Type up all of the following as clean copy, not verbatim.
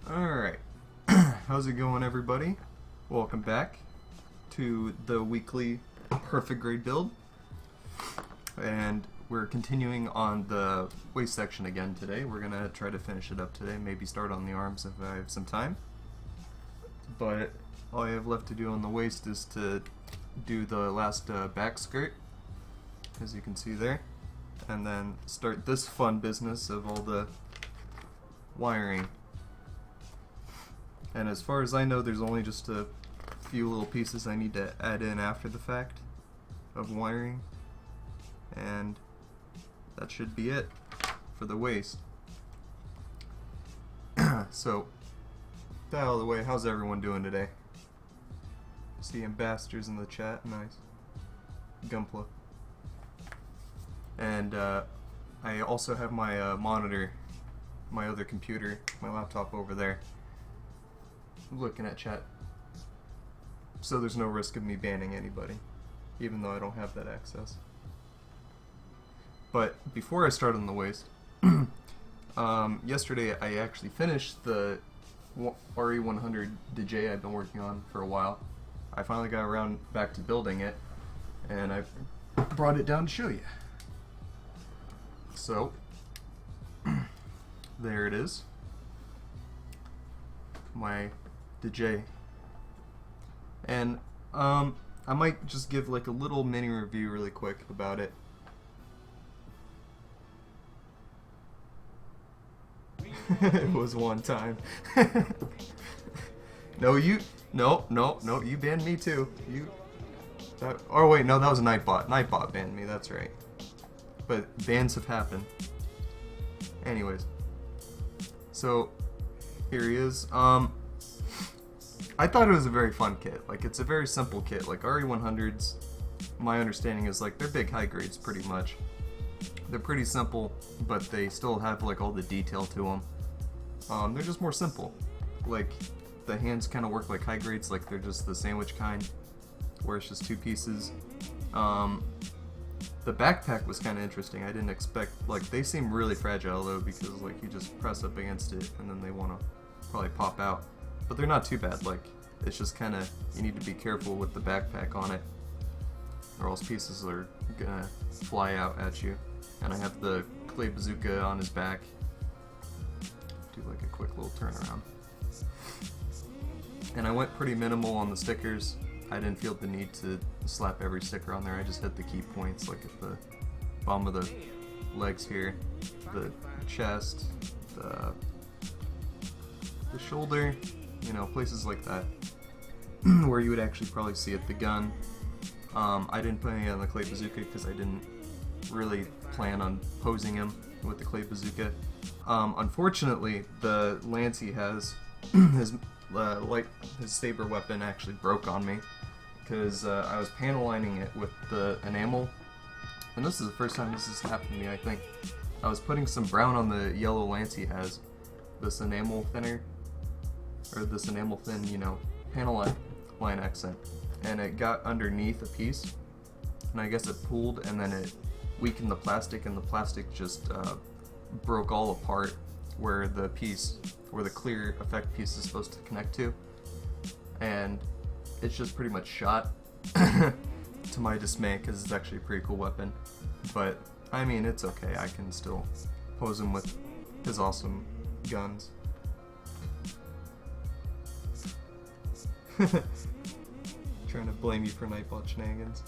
Alright, how's it going, everybody? Welcome back to the weekly perfect grade build. And we're continuing on the waist section again today. We're gonna try to finish it up today, maybe start on the arms if I have some time. But all I have left to do on the waist is to do the last back skirt, as you can see there, and then start this fun business of all the wiring. And as far as I know, there's only just a few little pieces I need to add in after the fact of wiring, and that should be it for the waist. So, that out of the way, how's everyone doing today? See ambassadors in the chat, nice. Gunpla. And I also have my monitor, my other computer, my laptop over there, looking at chat, so there's no risk of me banning anybody, even though I don't have that access. But before I start on the waist, yesterday I actually finished the RE100 DJ I've been working on for a while. I finally got around back to building it, and I brought it down to show you. So, there it is. My DJ. And I might just give like a little mini review really quick about it. It was one time. No, you banned me too. Oh wait, no, that was Nightbot. Nightbot banned me, that's right. But bans have happened. Anyways. So here he is. I thought it was a very fun kit. Like, it's a very simple kit. Like, RE100s, my understanding is, like, they're big high grades pretty much. They're pretty simple, but they still have, like, all the detail to them. They're just more simple. Like, the hands kind of work like high grades, like they're just the sandwich kind, where it's just two pieces. The backpack was kind of interesting. I didn't expect, like, they seem really fragile, though, because, like, you just press up against it, and then they want to probably pop out. But they're not too bad. Like, it's just kind of, you need to be careful with the backpack on it, or else pieces are gonna fly out at you. And I have the clay bazooka on his back. Do like a quick little turnaround. And I went pretty minimal on the stickers. I didn't feel the need to slap every sticker on there. I just hit the key points, like at the bottom of the legs here, the chest, the shoulder, you know, places like that where you would actually probably see it. The gun, I didn't put any on the clay bazooka because I didn't really plan on posing him with the clay bazooka. Unfortunately, the lance he has, his saber weapon actually broke on me because I was panel lining it with the enamel, and this is the first time this has happened to me, I think. I was putting some brown on the yellow lance he has, this enamel thinner, or this enamel thin, you know, panel line accent, and it got underneath a piece, and I guess it pulled, and then it weakened the plastic, and the plastic just broke all apart where the piece, where the clear effect piece is supposed to connect to, and it's just pretty much shot, to my dismay, because it's actually a pretty cool weapon. But I mean, it's okay, I can still pose him with his awesome guns. Trying to blame you for Nightbot shenanigans.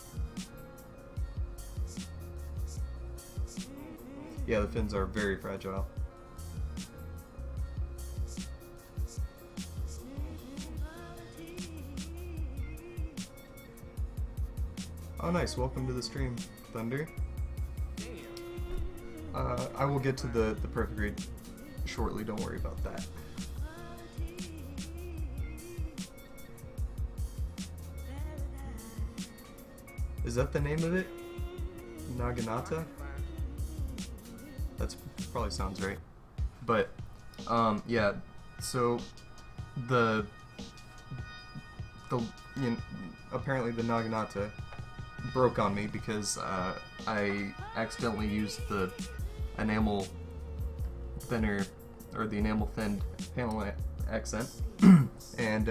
Yeah, the fins are very fragile. Oh nice, welcome to the stream, Thunder. I will get to the perfect grade shortly, don't worry about that. Is that the name of it? Naginata? That's probably sounds right. But, yeah, so the you know, apparently the Naginata broke on me because I accidentally used the enamel thinner, or the enamel thinned panel accent, and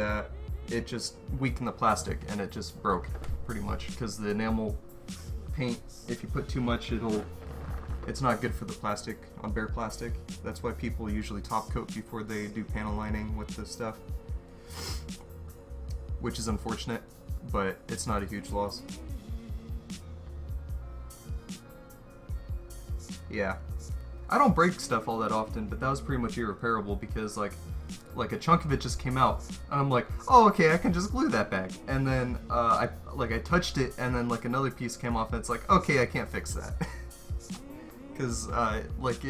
it just weakened the plastic, and it just broke, pretty much, because the enamel paint, if you put too much, it's not good for the plastic on bare plastic. That's why people usually top coat before they do panel lining with this stuff, which is unfortunate, but it's not a huge loss. Yeah, I don't break stuff all that often, but that was pretty much irreparable because like a chunk of it just came out, and I'm like, oh, okay, I can just glue that back. And then I touched it, and then like another piece came off, and it's like, okay, I can't fix that. Because like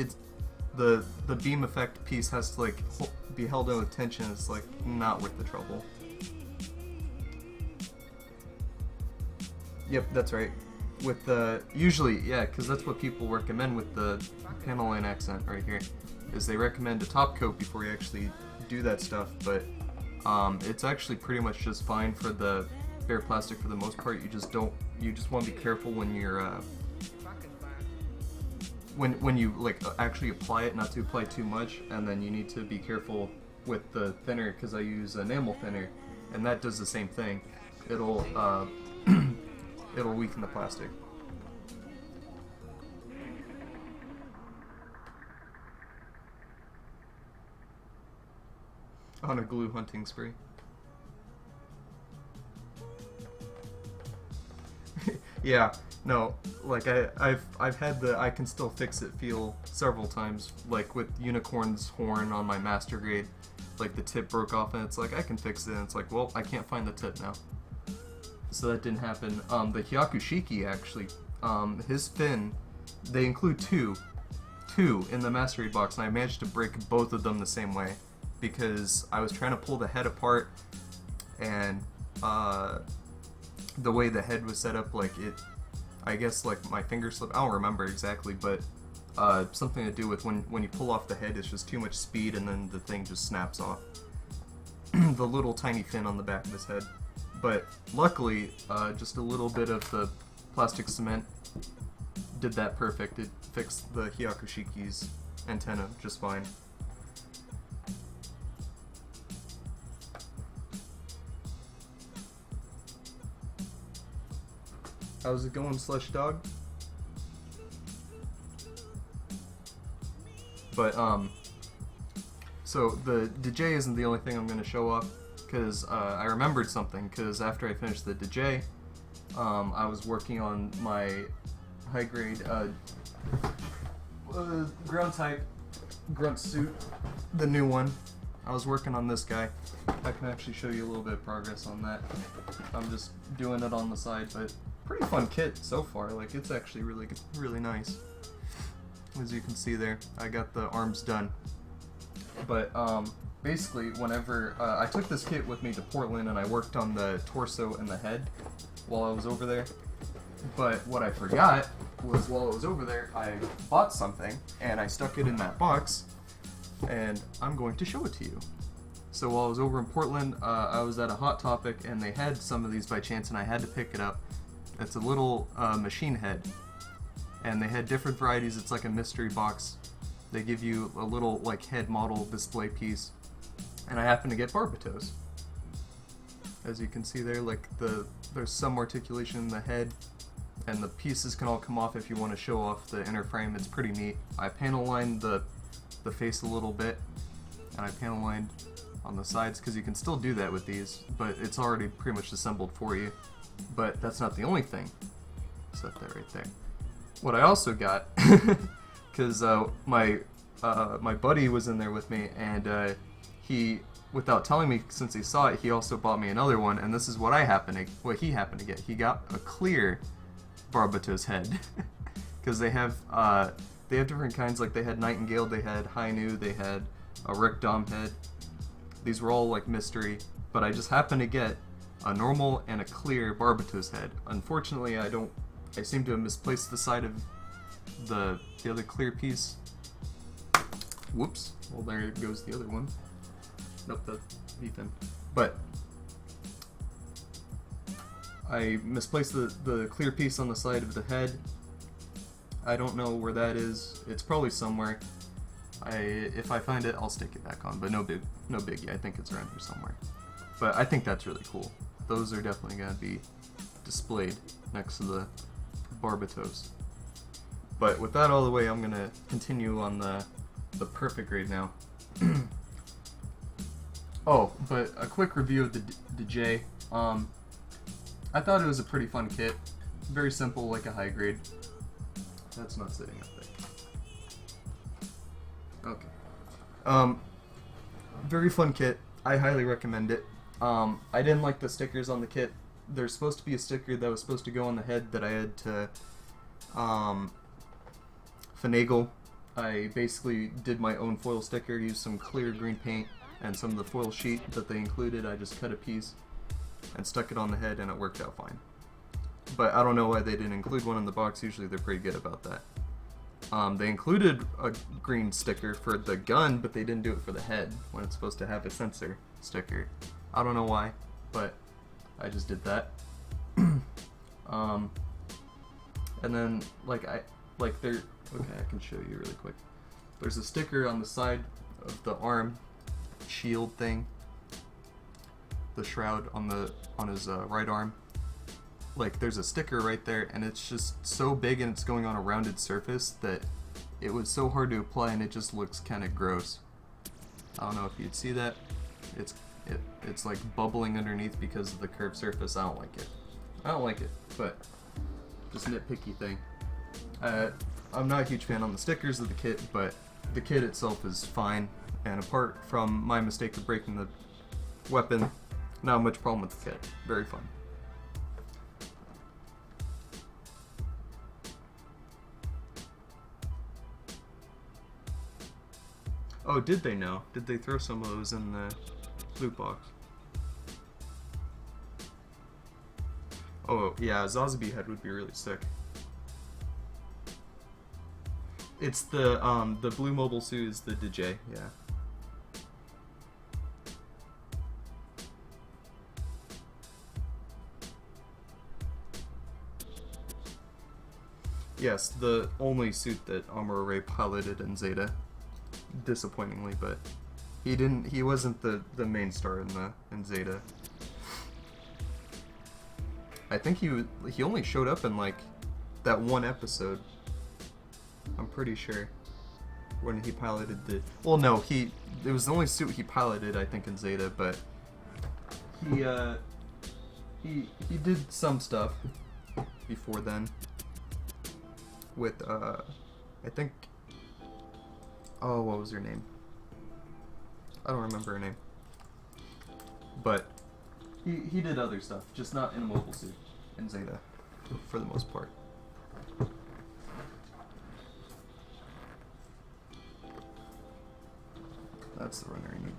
the beam effect piece has to like be held in with tension. It's like not worth the trouble. Yep, that's right. With the usually, yeah, because that's what people recommend with the panel line accent right here, is they recommend a top coat before you actually do that stuff. But it's actually pretty much just fine for the bare plastic for the most part. You just want to be careful when you're when you like actually apply it, not to apply too much, and then you need to be careful with the thinner, because I use enamel thinner, and that does the same thing. It'll it'll weaken the plastic. On a glue hunting spree. Yeah, no, like I've had the I can still fix it feel several times, like with Unicorn's horn on my master grade. Like the tip broke off, and it's like, I can fix it, and it's like, well, I can't find the tip now. So that didn't happen. The Hyakushiki actually, his fin, they include two in the master grade box, and I managed to break both of them the same way, because I was trying to pull the head apart, and the way the head was set up, like I guess like my finger slipped. I don't remember exactly, but something to do with when you pull off the head, it's just too much speed, and then the thing just snaps off. The little tiny fin on the back of his head. But luckily, just a little bit of the plastic cement did that perfect. It fixed the Hyakushiki's antenna just fine. How's it going, Slush Dog? But, so the DJ isn't the only thing I'm going to show off, because I remembered something, because after I finished the DJ, I was working on my high grade ground type grunt suit, the new one. I was working on this guy. I can actually show you a little bit of progress on that. I'm just doing it on the side, but pretty fun kit so far. Like, it's actually really good, really nice. As you can see there, I got the arms done. But basically, whenever I took this kit with me to Portland, and I worked on the torso and the head while I was over there. But what I forgot was, while I was over there, I bought something and I stuck it in that box, and I'm going to show it to you. So while I was over in Portland, I was at a Hot Topic, and they had some of these by chance, and I had to pick it up. It's a little machine head, and they had different varieties. It's like a mystery box. They give you a little like head model display piece, and I happened to get Barbatos. As you can see there, like there's some articulation in the head, and the pieces can all come off if you want to show off the inner frame. It's pretty neat. I panel lined the face a little bit, and I panel lined on the sides, because you can still do that with these, but it's already pretty much assembled for you. But that's not the only thing. Set that right there. What I also got, because my buddy was in there with me, and he, without telling me, since he saw it, he also bought me another one, and this is what he happened to get. He got a clear Barbatos head, because they have different kinds. Like, they had Nightingale, they had Hainu, they had a Rick Dom head. These were all like mystery, but I just happened to get a normal and a clear Barbatos head. Unfortunately, I seem to have misplaced the side of the other clear piece. Whoops. Well, there goes the other one. Nope, that's Ethan. But I misplaced the clear piece on the side of the head. I don't know where that is. It's probably somewhere. If I find it, I'll stick it back on, but no biggie. I think it's around here somewhere. But I think that's really cool. Those are definitely gonna be displayed next to the Barbatos. But with that all the way, I'm gonna continue on the perfect grade now. Oh, but a quick review of the J. I thought it was a pretty fun kit. Very simple, like a high grade. That's not sitting up there. Okay. Very fun kit. I highly recommend it. I didn't like the stickers on the kit. There's supposed to be a sticker that was supposed to go on the head that I had to finagle. I basically did my own foil sticker, used some clear green paint and some of the foil sheet that they included. I just cut a piece and stuck it on the head and it worked out fine. But I don't know why they didn't include one in the box. Usually they're pretty good about that. They included a green sticker for the gun, but they didn't do it for the head when it's supposed to have a sensor sticker. I don't know why, but I just did that. And then okay, I can show you really quick. There's a sticker on the side of the arm shield thing, the shroud on his right arm. Like, there's a sticker right there, and it's just so big and it's going on a rounded surface that it was so hard to apply, and it just looks kind of gross. I don't know if you'd see that. It's like bubbling underneath because of the curved surface. I don't like it, but just a nitpicky thing. I'm not a huge fan on the stickers of the kit, but the kit itself is fine, and apart from my mistake of breaking the weapon, not much problem with the kit. Very fun. Oh, did they know? Did they throw some of those in the loot box? Oh, yeah, Zazabi head would be really sick. It's the blue mobile suit is the DJ, yeah. Yes, the only suit that Amuro Ray piloted in Zeta. Disappointingly, but he wasn't the main star in Zeta. I think he only showed up in like that one episode. I'm pretty sure when he piloted it was the only suit he piloted, I think, in Zeta, but he did some stuff before then with I think, oh, what was her name? I don't remember her name. But he did other stuff, just not in a mobile suit in Zeta, for the most part. That's the runner I need.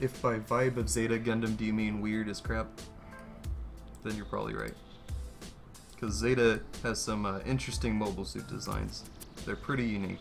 If by vibe of Zeta Gundam do you mean weird as crap, then you're probably right. Because Zeta has some interesting mobile suit designs. They're pretty unique.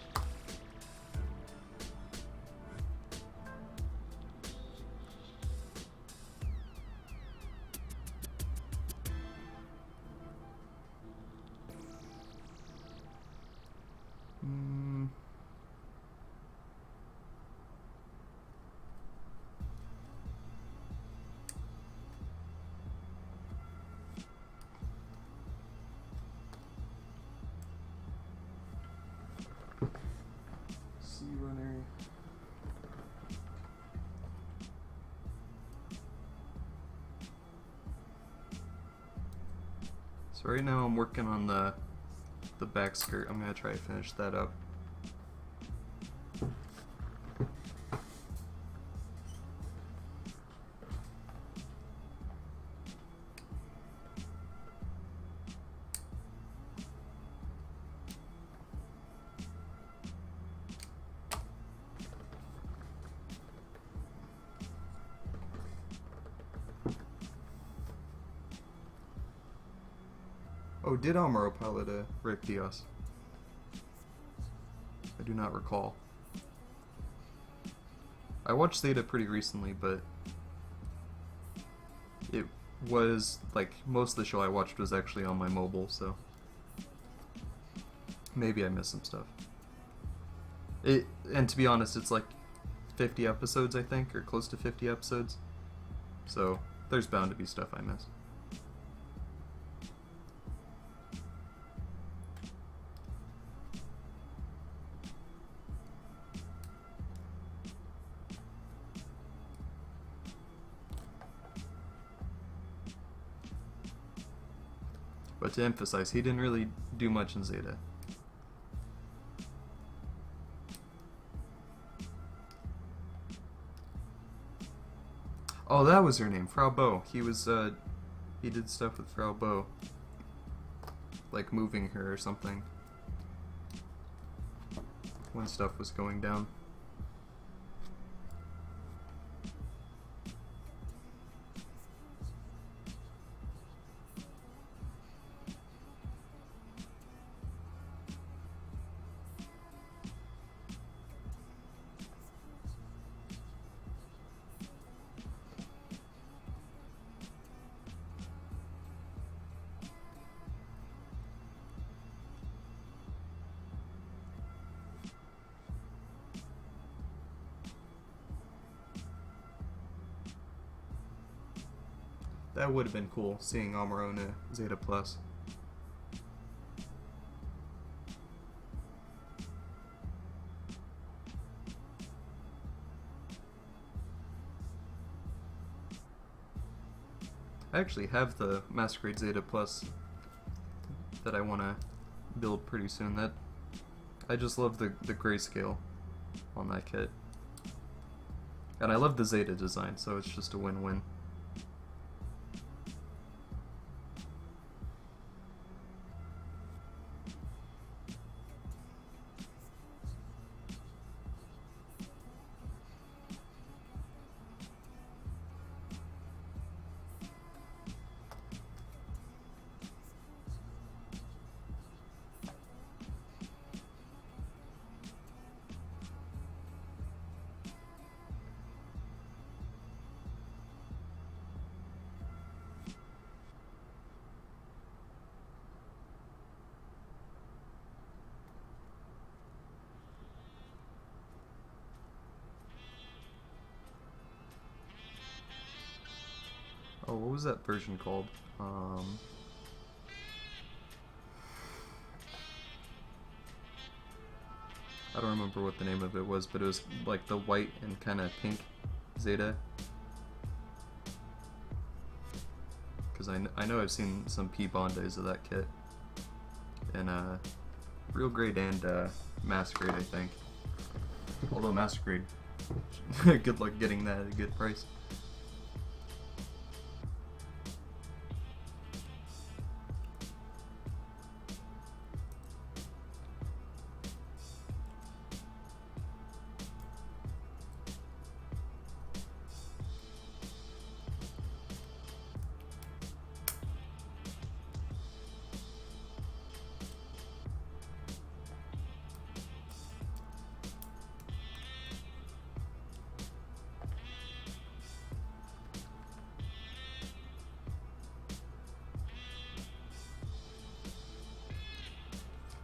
Runner. So right now I'm working on the back skirt. I'm gonna try to finish that up. Oh, did Amuro pilot a Rick Diaz? I do not recall. I watched Zeta pretty recently, but it was like most of the show I watched was actually on my mobile, so maybe I missed some stuff. And to be honest, it's like 50 episodes, I think, or close to 50 episodes. So there's bound to be stuff I miss. But to emphasize, he didn't really do much in Zeta. Oh, that was her name, Frau Bo. He did stuff with Frau Bo. Like moving her or something. When stuff was going down. That would have been cool, seeing Amuro in a Zeta Plus. I actually have the Masquerade Zeta Plus that I want to build pretty soon. That I just love the grayscale on that kit. And I love the Zeta design, so it's just a win-win. Oh, what was that version called? I don't remember what the name of it was, but it was like the white and kind of pink Zeta. Because I know I've seen some P-Bondays of that kit. And Real Grade and Masquerade, I think. Although Masquerade, good luck getting that at a good price.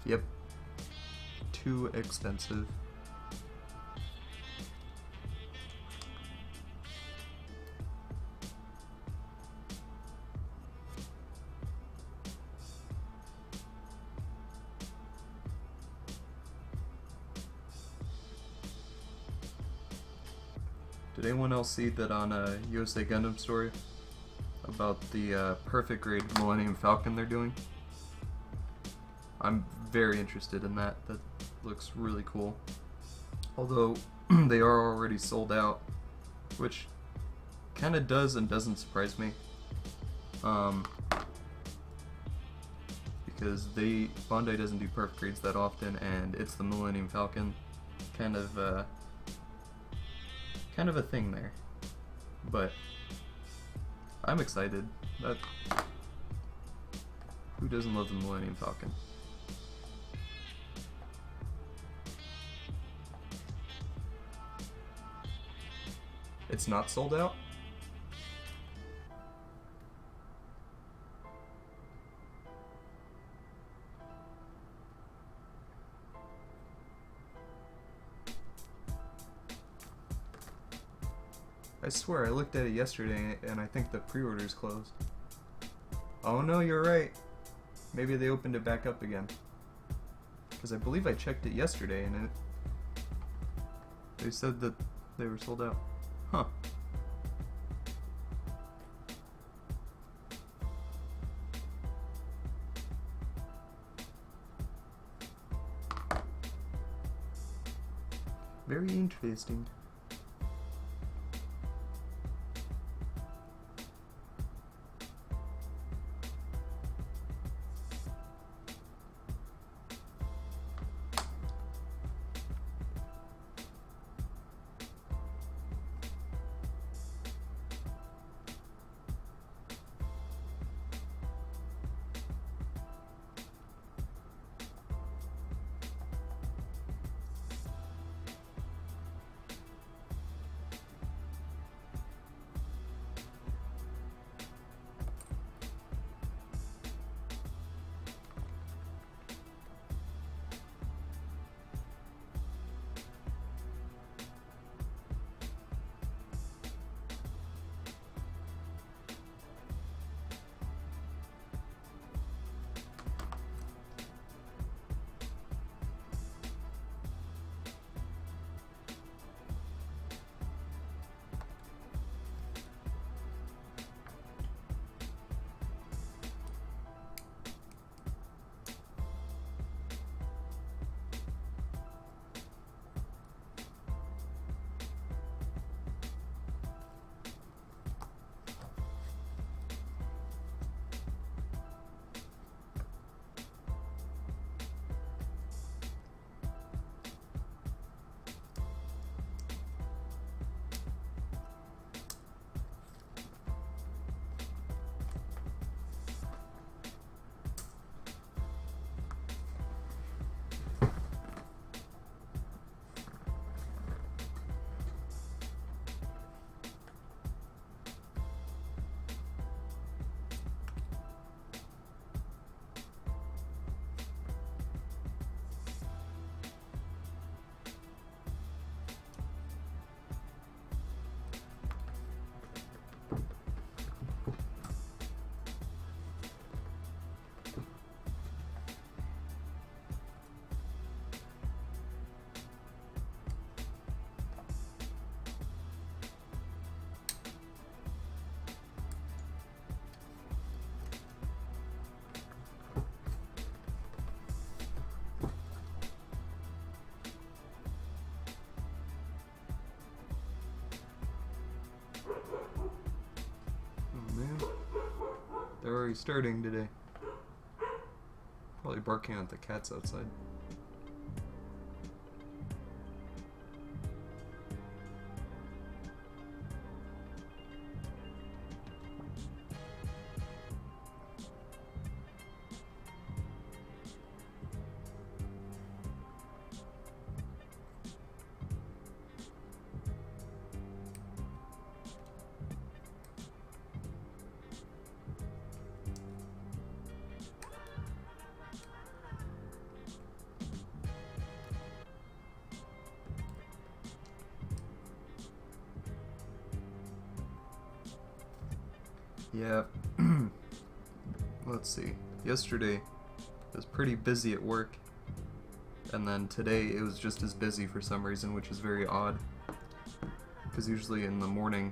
Yep. Too expensive. Did anyone else see that on USA Gundam story about the perfect grade Millennium Falcon they're doing? I'm very interested in that. That looks really cool. Although they are already sold out, which kind of does and doesn't surprise me. Because Bandai doesn't do perfect grades that often, and it's the Millennium Falcon, kind of a thing there. But I'm excited. Who doesn't love the Millennium Falcon? It's not sold out? I swear, I looked at it yesterday and I think the pre-order's closed. Oh no, you're right. Maybe they opened it back up again. Because I believe I checked it yesterday and they said that they were sold out. Huh. Very interesting. They're already starting today. Probably barking at the cats outside. Yeah. Let's see. Yesterday I was pretty busy at work, and then today it was just as busy for some reason, which is very odd. Because usually in the morning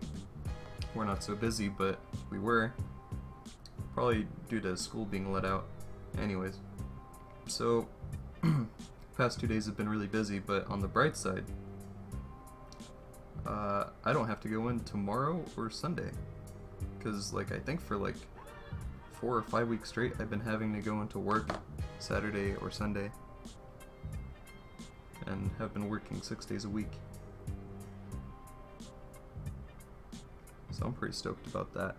we're not so busy, but we were. Probably due to school being let out. Anyways. So, past 2 days have been really busy, but on the bright side, I don't have to go in tomorrow or Sunday. Because, like, I think for like 4 or 5 weeks straight, I've been having to go into work Saturday or Sunday, and have been working 6 days a week. So I'm pretty stoked about that.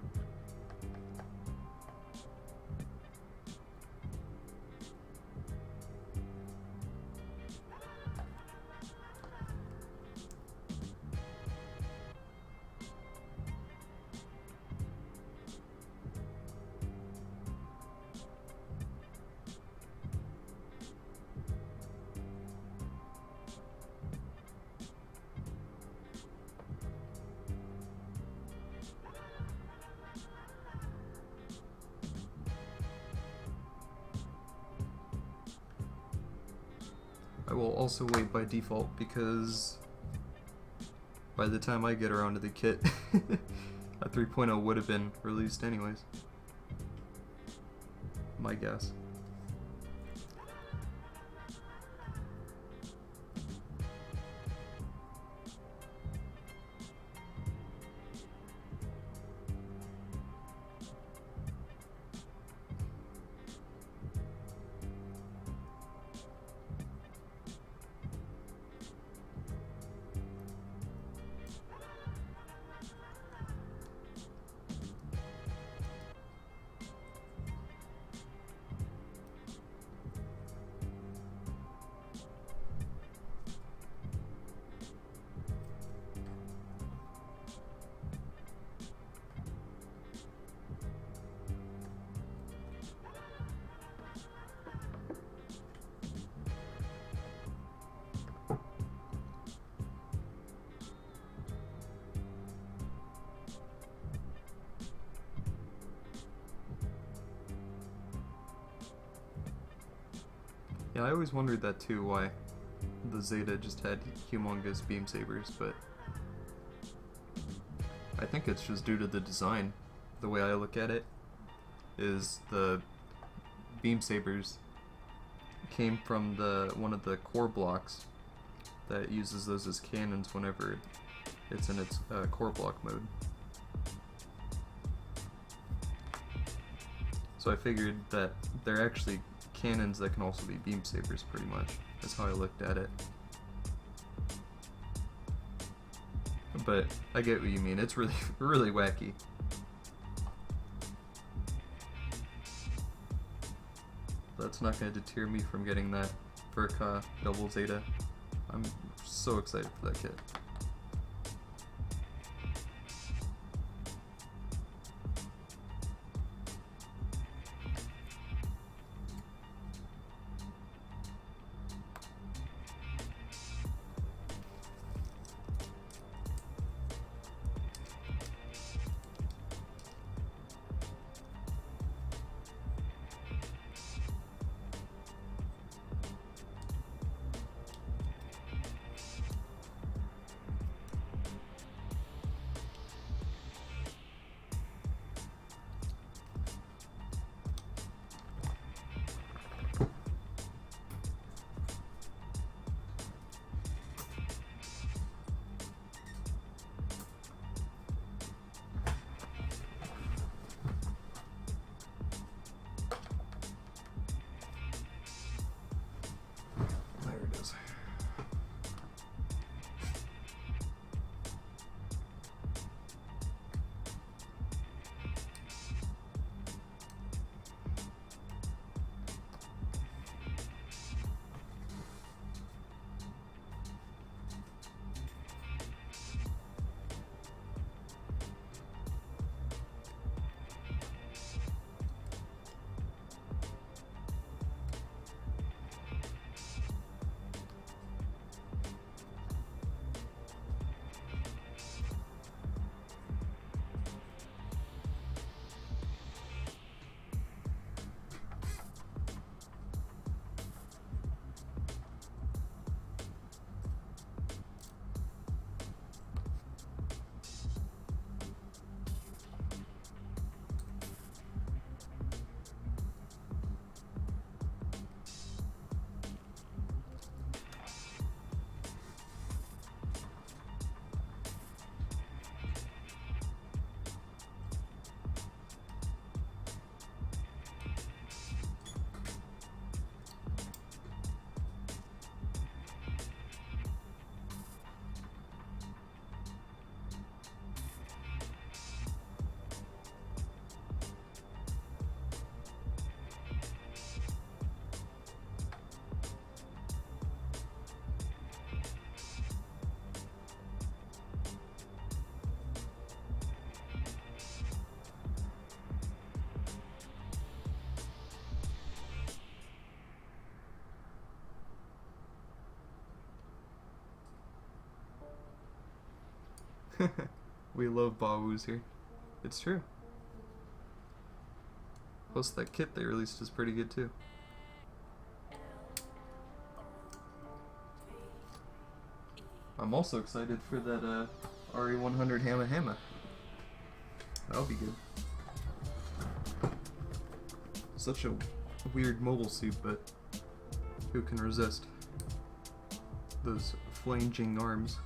I will also wait by default because by the time I get around to the kit, a 3.0 would have been released anyways. My guess. Yeah, I always wondered that too, why the Zeta just had humongous beam sabers, but I think it's just due to the design. The way I look at it is the beam sabers came from one of the core blocks that uses those as cannons whenever it's in its core block mode. So I figured that they're actually cannons that can also be beam sabers, pretty much. That's how I looked at it. But I get what you mean. It's really, really wacky. That's not going to deter me from getting that Verka double Zeta. I'm so excited for that kit. We love Baoos here. It's true. Plus that kit they released is pretty good too. I'm also excited for that RE100 Hamma Hamma. That'll be good. Such a weird mobile suit, but who can resist those flanging arms?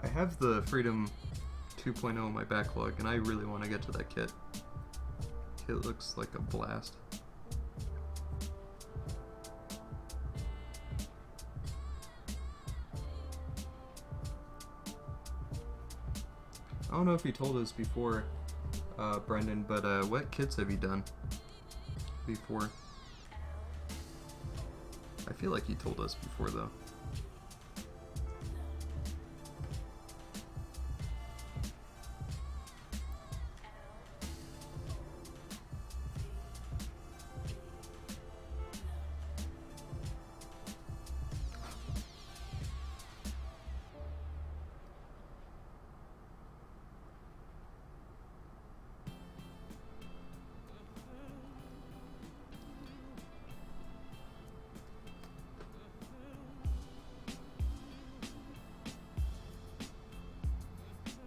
I have the Freedom 2.0 in my backlog, and I really want to get to that kit. Kit looks like a blast. I don't know if you told us before, Brendan, but what kits have you done before? I feel like you told us before, though.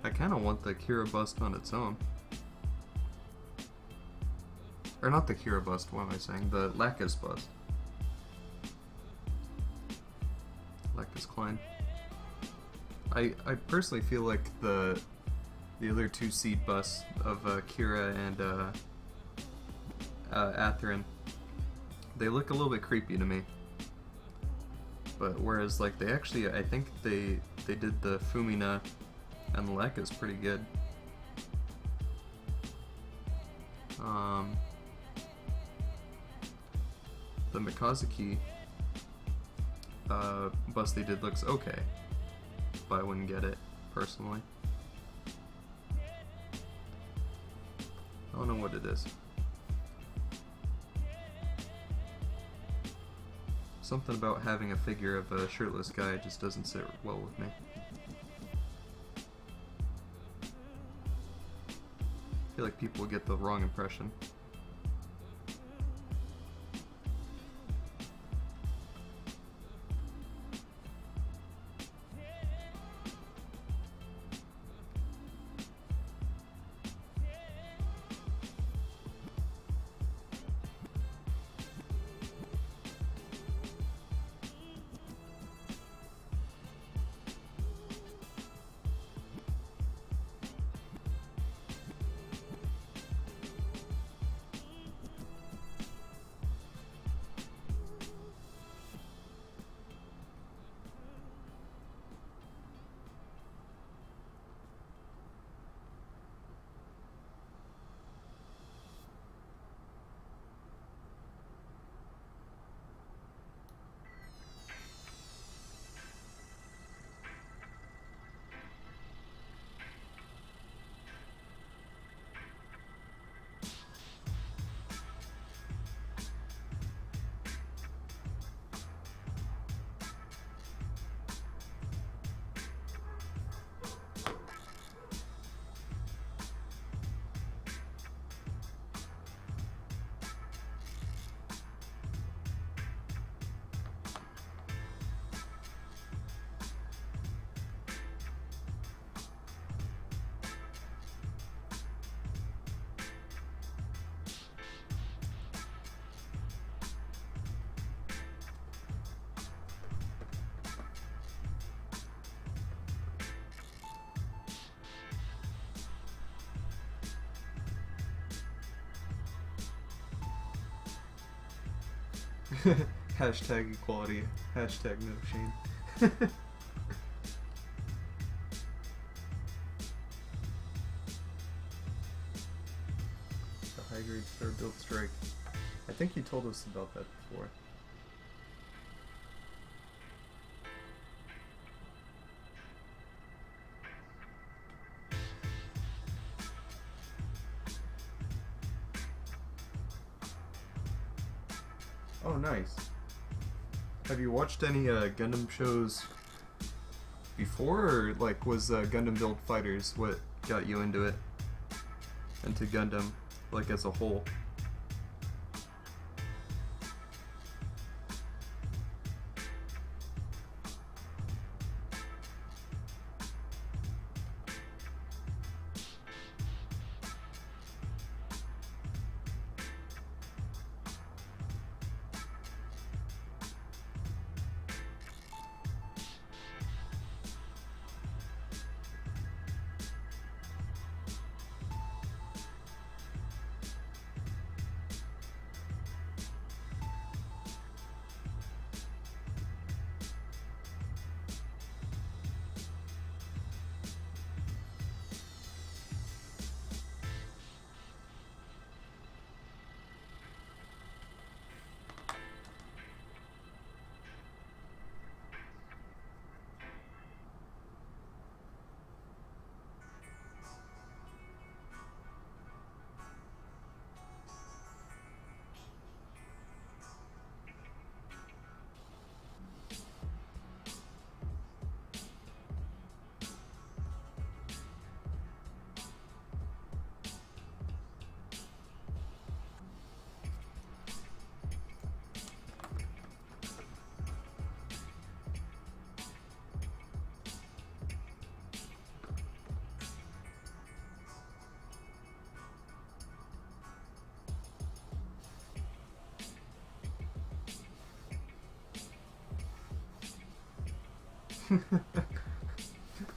I kind of want the Kira bust on its own. Or not the Kira bust, what am I saying? The Lacus bust. Lacus Klein. I personally feel like the other two seed busts of Kira and Atherin, they look a little bit creepy to me. But whereas like they actually, I think they did the Fumina and the Lek is pretty good. The Mikazuki bust they did looks okay, but I wouldn't get it personally. I don't know what it is. Something about having a figure of a shirtless guy just doesn't sit well with me. I feel like people get the wrong impression. Hashtag equality. Hashtag no shame. The high grade third build strike. I think you told us about that before. Oh, nice. Have you watched any Gundam shows before, or like was Gundam Build Fighters what got you into it? Into Gundam, like as a whole?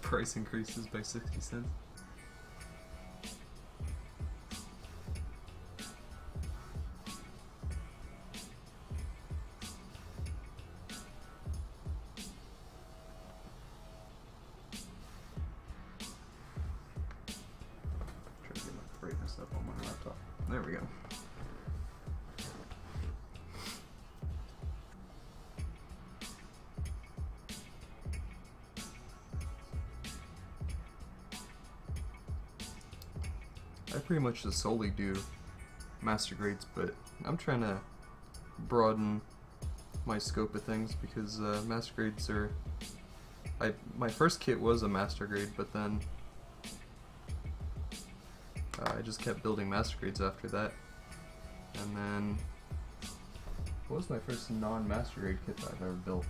Price increases by 60 cents. Try to get my brightness up on my laptop. There we go. I pretty much just solely do master grades, but I'm trying to broaden my scope of things because master grades are... my first kit was a master grade, but then I just kept building master grades after that. And then... what was my first non-master grade kit that I've ever built?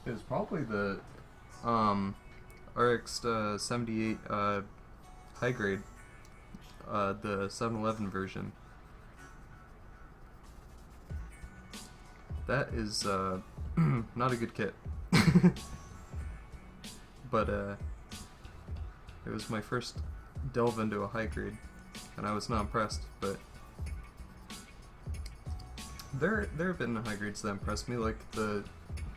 It was probably the RX 78 high grade, the 711 version. That is not a good kit, but it was my first delve into a high grade, and I was not impressed. But there have been high grades that impressed me, like the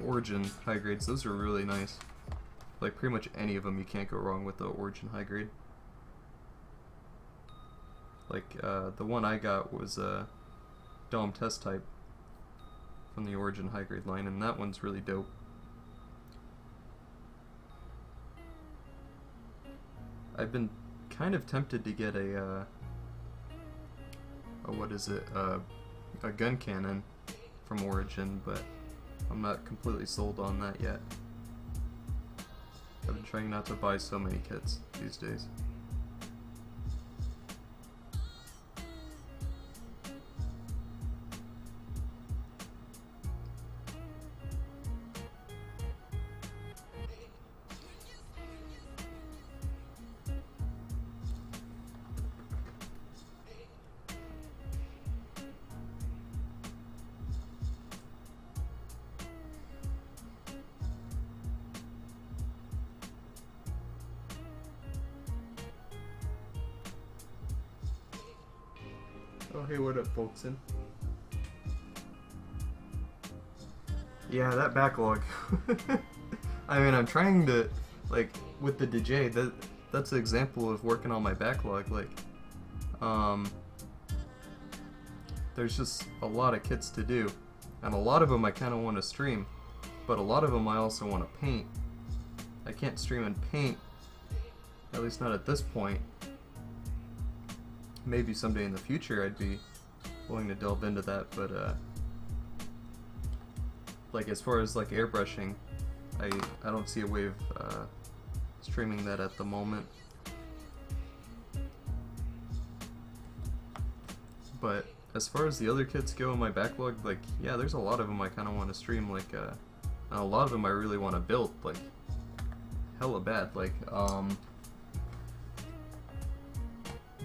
Origin high grades. Those are really nice. Like pretty much any of them, you can't go wrong with the Origin high grade. Like the one I got was a Dom test type from the Origin high grade line, and that one's really dope. I've been kind of tempted to get a what is it, a gun cannon from Origin, but I'm not completely sold on that yet. I've been trying not to buy so many kits these days. Oh, hey, what up, Folkson? Yeah, that backlog. I mean, I'm trying to, like, with the DJ, that's an example of working on my backlog. Like, there's just a lot of kits to do, and a lot of them I kind of want to stream, but a lot of them I also want to paint. I can't stream and paint, at least not at this point. Maybe someday in the future I'd be willing to delve into that, but like as far as like airbrushing, I don't see a way of streaming that at the moment. But as far as the other kits go in my backlog, like, yeah, there's a lot of them I kind of want to stream, like, and a lot of them I really want to build, like, hella bad, like,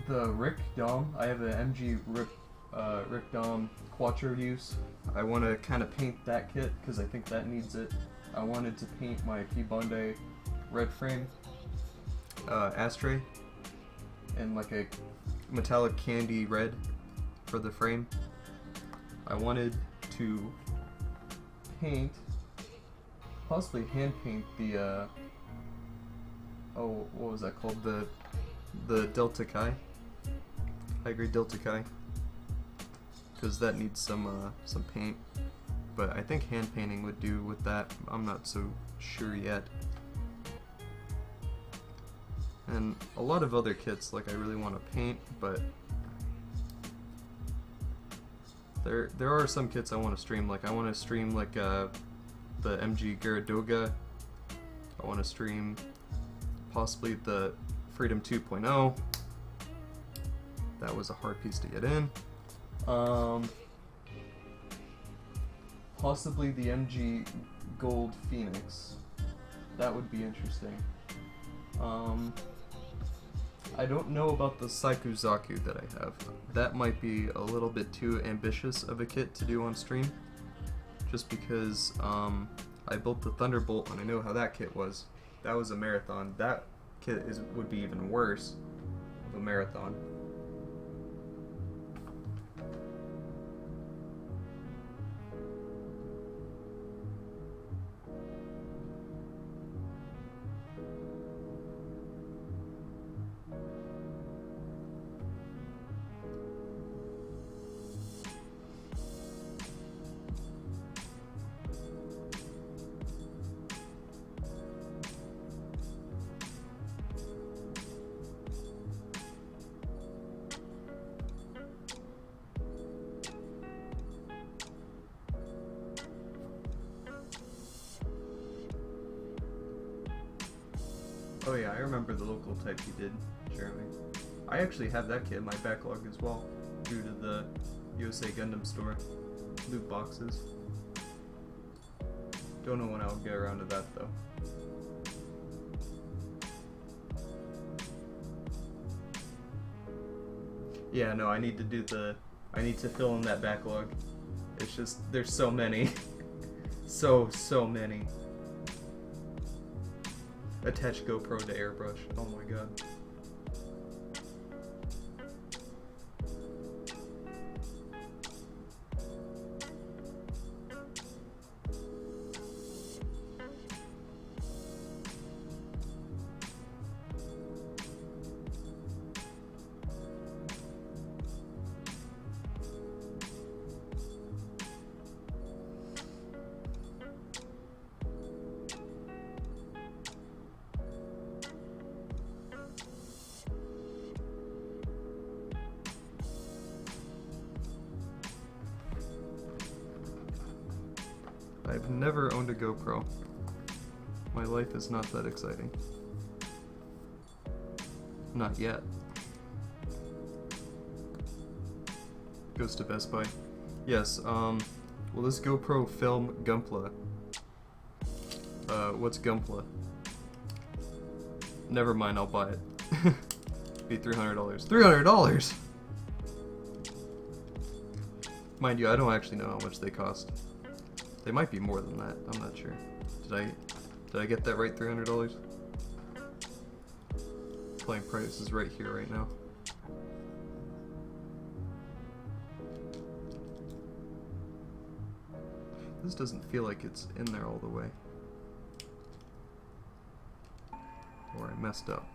the Rick Dom, I have an MG Rick Dom Quattro use. I want to kind of paint that kit, because I think that needs it. I wanted to paint my P. Bondi red frame ashtray in like a metallic candy red for the frame. I wanted to paint, possibly hand paint the oh, what was that called? The Delta Chi, high grade Delta Chi, because that needs some paint. But I think hand painting would do with that. I'm not so sure yet. And a lot of other kits, like, I really want to paint, but there are some kits I want to stream. Like, I want to stream like the MG Garadoga. I want to stream possibly the Freedom 2.0. That was a hard piece to get in. Possibly the MG Gold Phoenix. That would be interesting. I don't know about the Saikuzaku that I have. That might be a little bit too ambitious of a kit to do on stream, just because I built the Thunderbolt and I know how that kit was. That was a marathon. That kit would be even worse of a marathon. Oh yeah, I remember the local type you did, Jeremy. I actually have that kit in my backlog as well, due to the USA Gundam store loot boxes. Don't know when I'll get around to that though. Yeah, no, I need to fill in that backlog. It's just, there's so many. so many. Attach GoPro to airbrush. Oh my god. I've never owned a GoPro. My life is not that exciting. Not yet. Goes to Best Buy. Yes, will this GoPro film Gunpla? What's Gunpla? Never mind, I'll buy it. Be $300. $300! Mind you, I don't actually know how much they cost. They might be more than that. I'm not sure. Did I get that right? $300? Playing price is right here, right now. This doesn't feel like it's in there all the way. Or I messed up.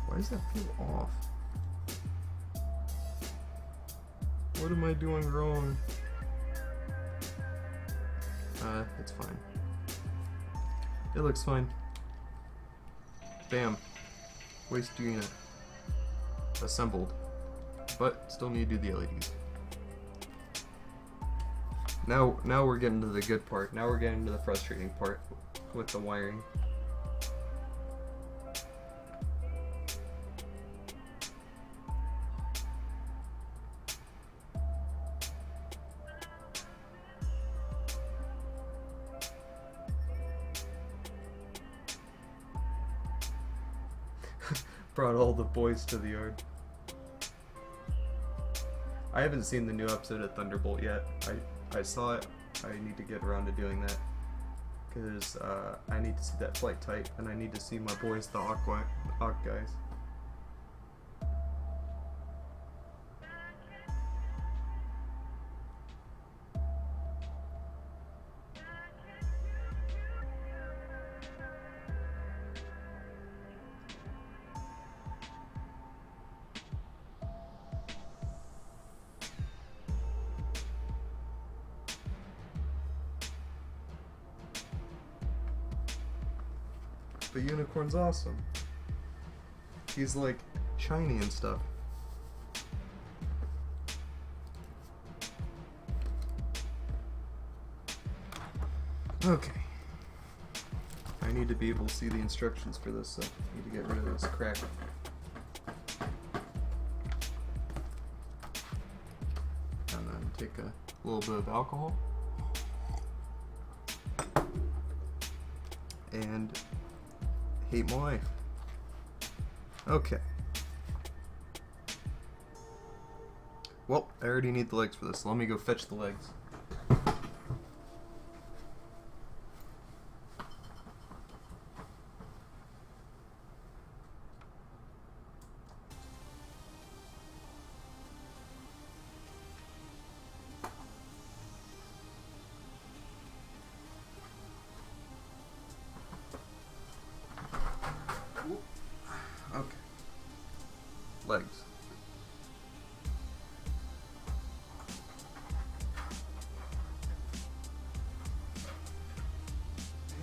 Why does that feel off? What am I doing wrong? It's fine. It looks fine. Bam. Waste unit. Assembled. But still need to do the LEDs. Now we're getting to the good part. Now we're getting to the frustrating part with the wiring. Brought all the boys to the yard. I haven't seen the new episode of Thunderbolt yet. I saw it. I need to get around to doing that. Because I need to see that flight type, and I need to see my boys, the Aqu guys. The unicorn's awesome. He's like shiny and stuff. Okay. I need to be able to see the instructions for this, so I need to get rid of this crack. And then take a little bit of alcohol. And hate my life. Okay. Well, I already need the legs for this, so let me go fetch the legs. Okay. Legs.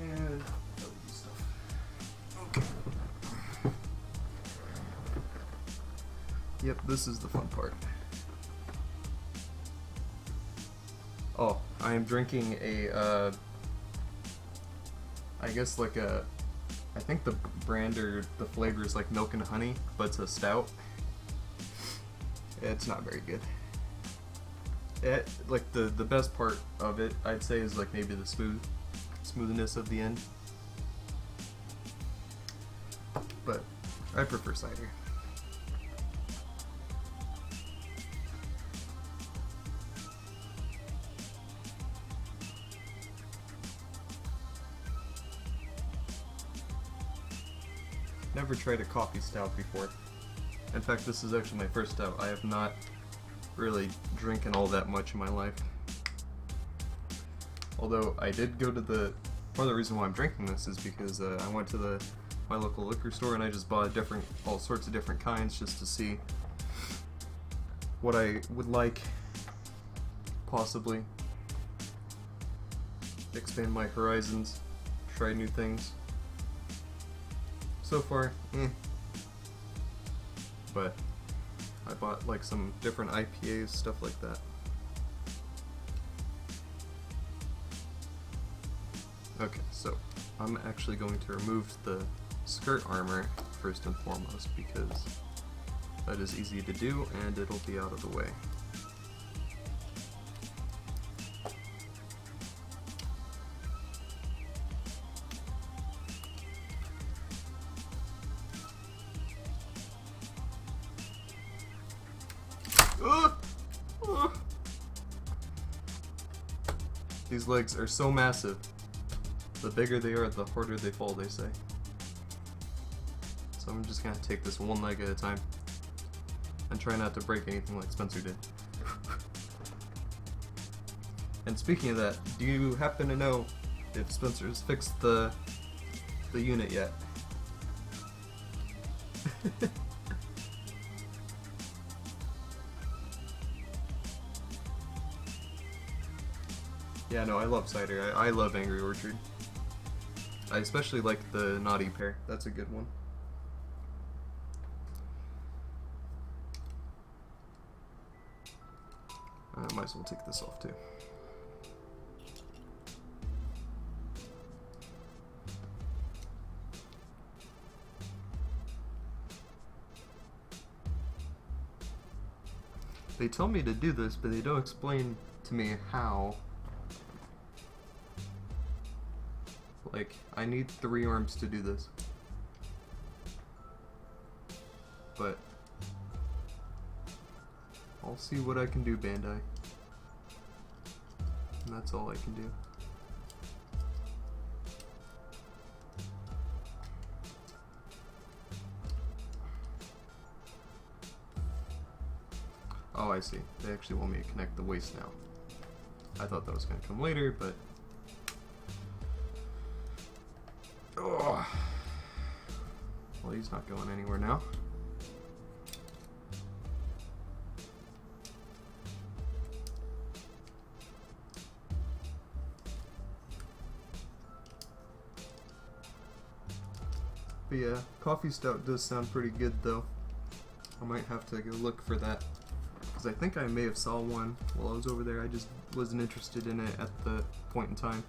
And stuff. Okay. Yep, this is the fun part. Oh, I am drinking a, I guess like a, I think the brand or the flavor is like milk and honey, but it's a stout. It's not very good. Like the best part of it, I'd say, is like maybe the smoothness of the end. But I prefer cider. Never tried a coffee stout before. In fact, this is actually my first stout. I have not really drinking all that much in my life. Although I did go to the, part of the reason why I'm drinking this is because I went to my local liquor store and I just bought all sorts of different kinds just to see what I would like, possibly expand my horizons, try new things. so far, but I bought like some different IPAs, stuff like that. Okay, so I'm actually going to remove the skirt armor first and foremost because that is easy to do and it'll be out of the way. These legs are so massive. The bigger they are, the harder they fall, they say. So I'm just gonna take this one leg at a time and try not to break anything like Spencer did. And speaking of that, do you happen to know if Spencer's fixed the unit yet? Yeah, no, I love Cider. I love Angry Orchard. I especially like the Naughty Pear. That's a good one. I might as well take this off too. They tell me to do this, but they don't explain to me how. Like, I need 3 arms to do this. But I'll see what I can do, Bandai. And that's all I can do. Oh, I see. They actually want me to connect the waist now. I thought that was going to come later, but... Oh. Well, he's not going anywhere now. But yeah, coffee stout does sound pretty good though. I might have to go look for that. Because I think I may have saw one while I was over there. I just wasn't interested in it at the point in time.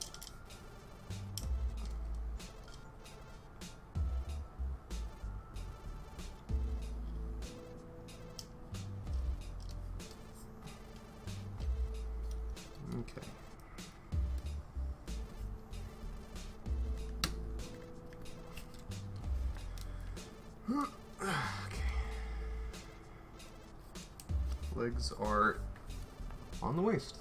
Okay. Legs are on the waist.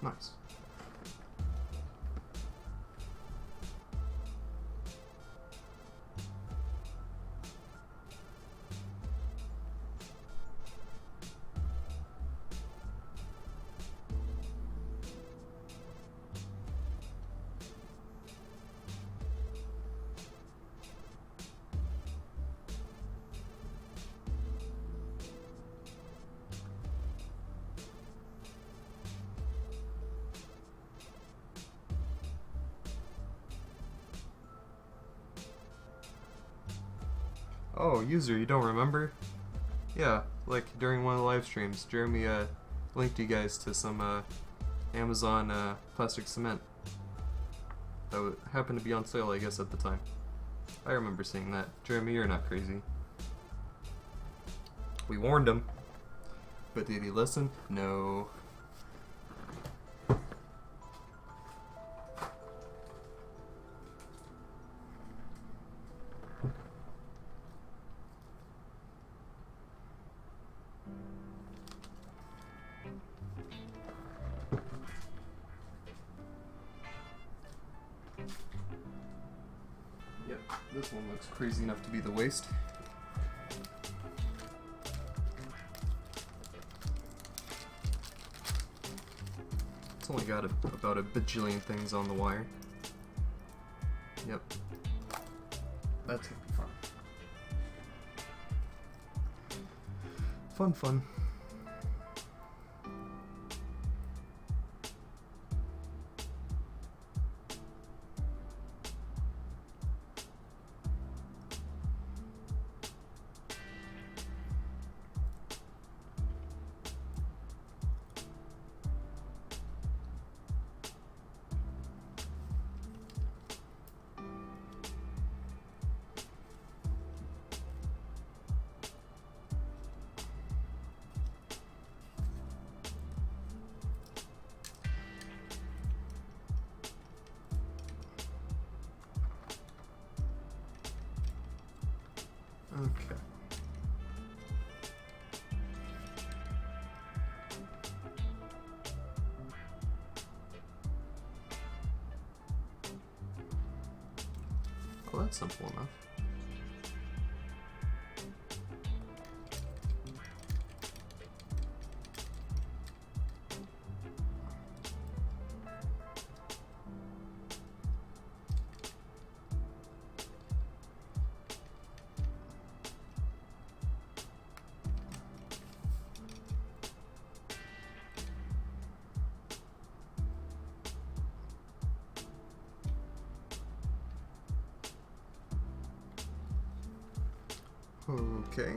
Nice. Oh, user, you don't remember? Yeah, like during one of the live streams, Jeremy linked you guys to some Amazon plastic cement that happened to be on sale, I guess, at the time. I remember seeing that. Jeremy, you're not crazy. We warned him, but did he listen? No. Yep, this one looks crazy enough to be the waist. It's only got about a bajillion things on the wire. Yep. That's gonna be fun. Fun, fun. Well, that's simple enough. Okay.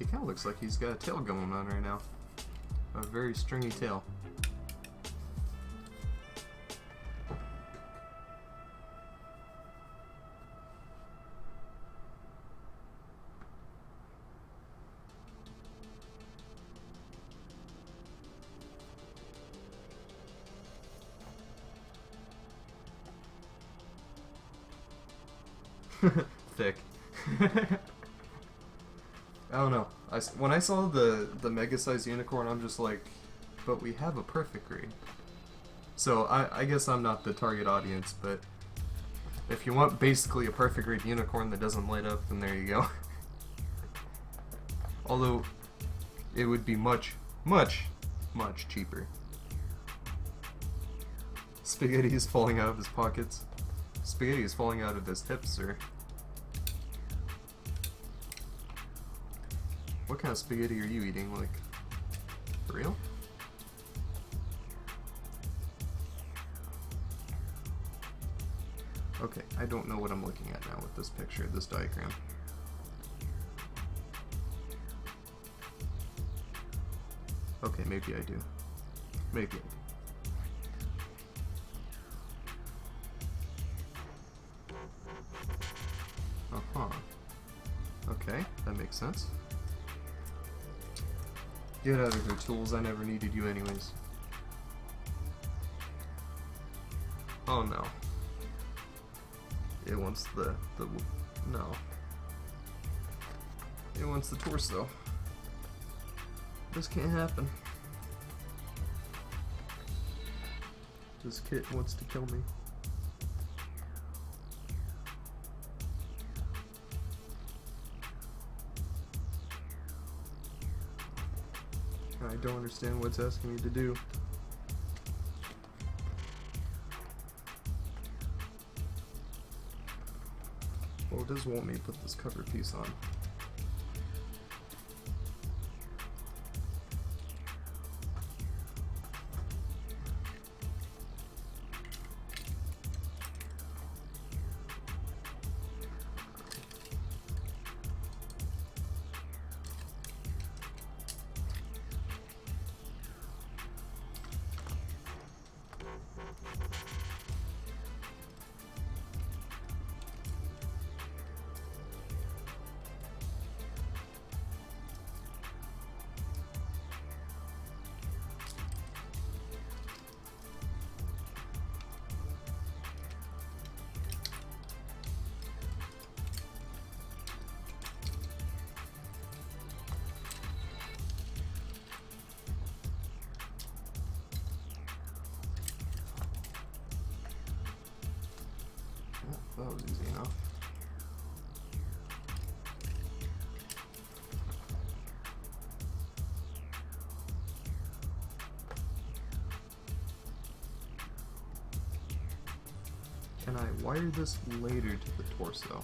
He kind of looks like he's got a tail going on right now. A very stringy tail. Thick. I don't know. When I saw the mega-sized unicorn, I'm just like, but we have a perfect grade. So I guess I'm not the target audience, but if you want basically a perfect grade unicorn that doesn't light up, then there you go. Although, it would be much, much, much cheaper. Spaghetti is falling out of his pockets. Spaghetti is falling out of his hips, sir. What kind of spaghetti are you eating? Like, for real? Okay, I don't know what I'm looking at now with this picture, this diagram. Okay, maybe I do. Maybe I do. Uh-huh. Okay, that makes sense. Get out of here, tools. I never needed you anyways. Oh no. It wants the no. It wants the torso. This can't happen. This kid wants to kill me. I don't understand what it's asking me to do. Well, it does want me to put this cover piece on. That was easy enough. Can I wire this later to the torso?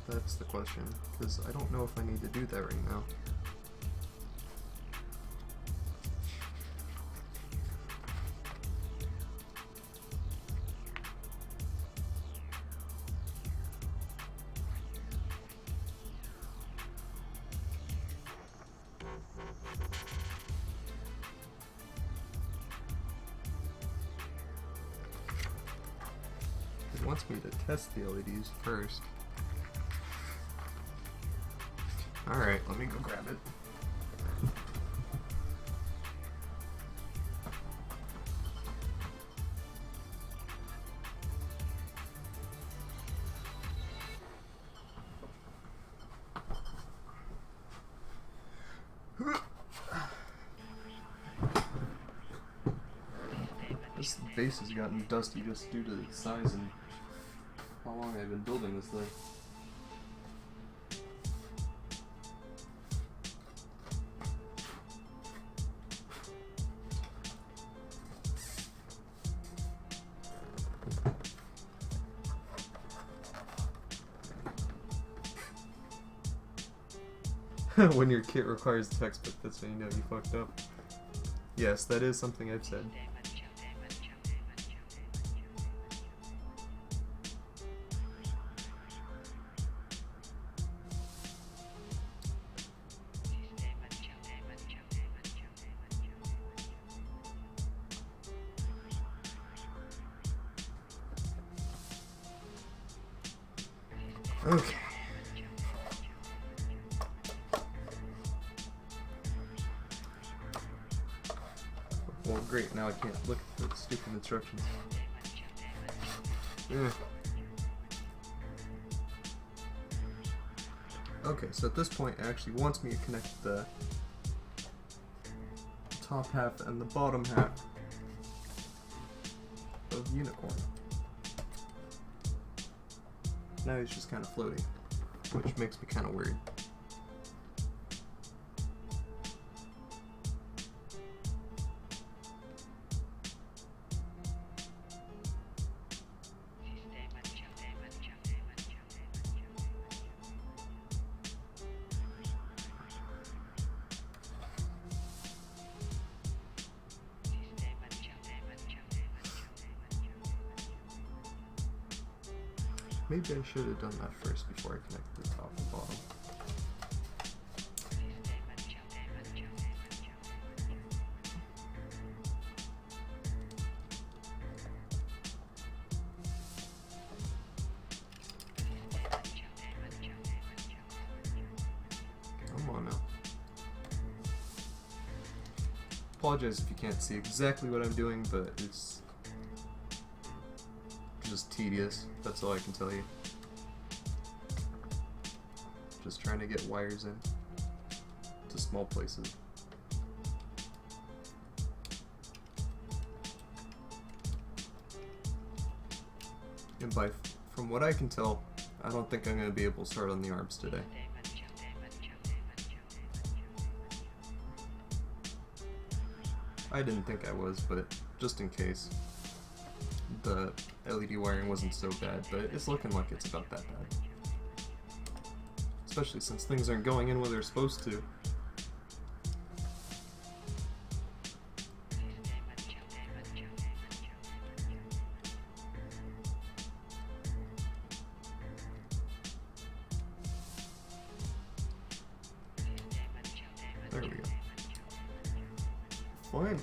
That's the question, because I don't know if I need to do that right now. wants me to test the LEDs first. Alright, let me go grab it. This base has gotten dusty just due to the size and how long I've been building this thing. When your kit requires a textbook, that's when you know you fucked up. Yes, that is something I've said. Okay. Well, great, now I can't look at the stupid instructions. Yeah. Okay, so at this point it actually wants me to connect the top half and the bottom half of Unicorn. Now he's just kind of floating, which makes me kind of worried. Maybe I should have done that first before I connected the top and bottom. Come on now. Apologize if you can't see exactly what I'm doing, but it's just tedious, that's all I can tell you. Just trying to get wires in to small places. And from what I can tell, I don't think I'm going to be able to start on the arms today. I didn't think I was, but just in case. The LED wiring wasn't so bad, but it's looking like it's about that bad. Especially since things aren't going in where they're supposed to. There we go. Finally.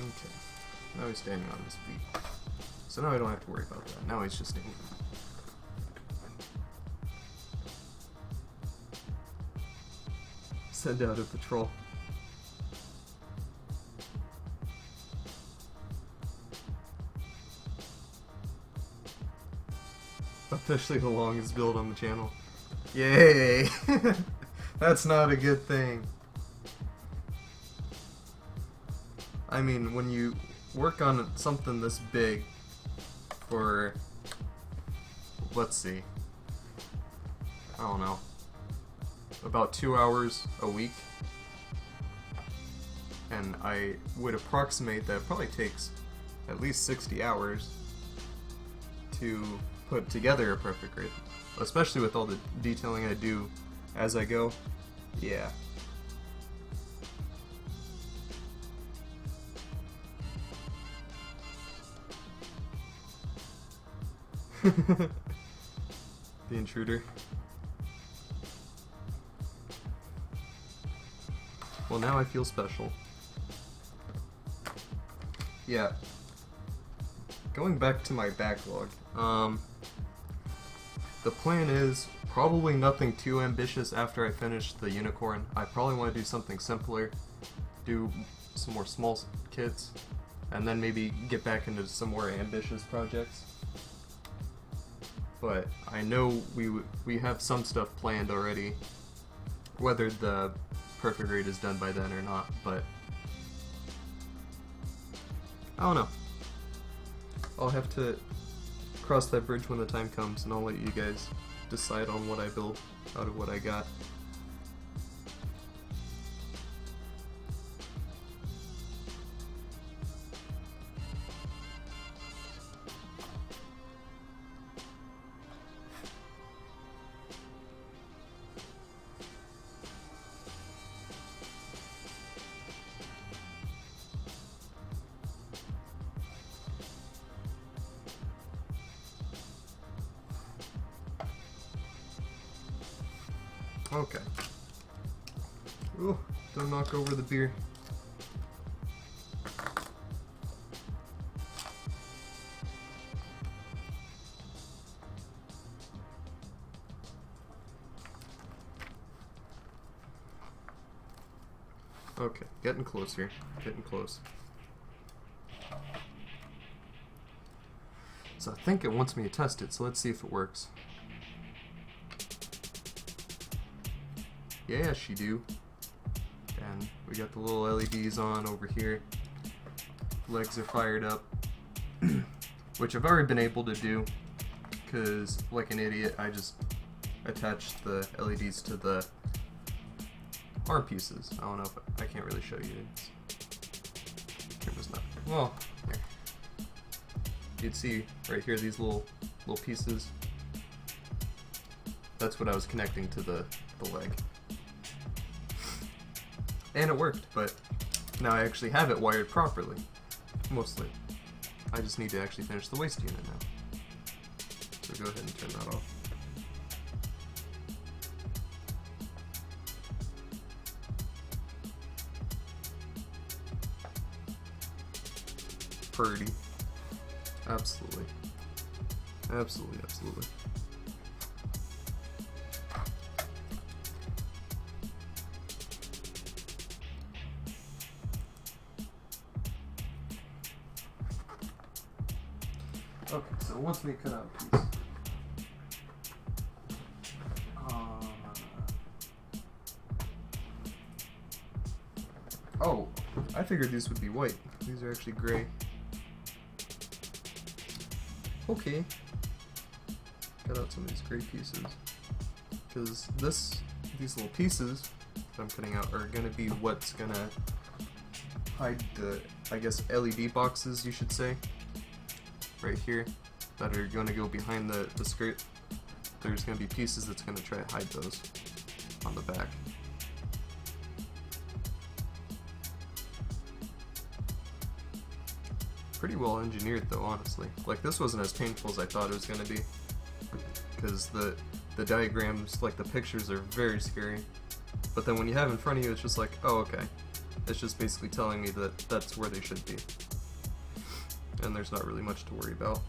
Okay, now he's standing on his feet. So now I don't have to worry about that. Now he's just standing. Send out a patrol. Officially the longest build on the channel. Yay! That's not a good thing. I mean, when you work on something this big for, let's see, I don't know, about 2 hours a week, and I would approximate that it probably takes at least 60 hours to put together a perfect grid, especially with all the detailing I do as I go. Yeah. The intruder. Well, now I feel special. Yeah. Going back to my backlog, the plan is probably nothing too ambitious after I finish the unicorn. I probably want to do something simpler, do some more small kits, and then maybe get back into some more ambitious projects. But I know we have some stuff planned already, whether the perfect grade is done by then or not, but I don't know. I'll have to cross that bridge when the time comes, and I'll let you guys decide on what I build out of what I got. Okay. Ooh, don't knock over the beer. Okay, getting close here. Getting close. So I think it wants me to test it, so let's see if it works. Yeah, she do. And we got the little LEDs on over here. Legs are fired up. Which I've already been able to do, because like an idiot, I just attached the LEDs to the arm pieces. I don't know if I can't really show you. Camera's not. Well, here. You'd see right here these little pieces. That's what I was connecting to the leg. And it worked, but now I actually have it wired properly. Mostly. I just need to actually finish the waist unit now. So go ahead and turn that off. Pretty. Absolutely. Absolutely, absolutely. Okay, so once we cut out a piece, oh, I figured these would be white. These are actually gray. Okay. Cut out some of these gray pieces, because these little pieces that I'm cutting out are gonna be what's gonna hide the, I guess, LED boxes, you should say. Right here, that are going to go behind the skirt. There's going to be pieces that's going to try to hide those on the back. Pretty well engineered though, honestly. Like, this wasn't as painful as I thought it was going to be, because the diagrams, like the pictures, are very scary. But then when you have it in front of you, it's just like, oh, okay. It's just basically telling me that that's where they should be. And there's not really much to worry about.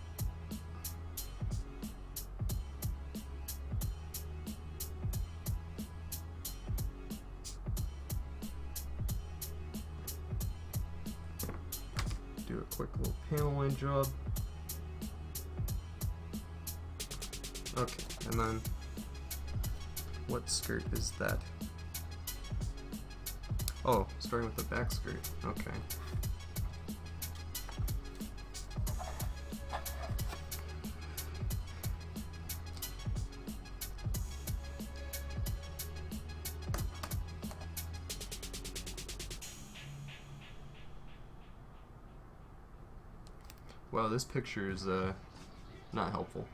Do a quick little panel line job. Okay, and then what skirt is that? Oh, starting with the back skirt. Okay. Wow, this picture is not helpful.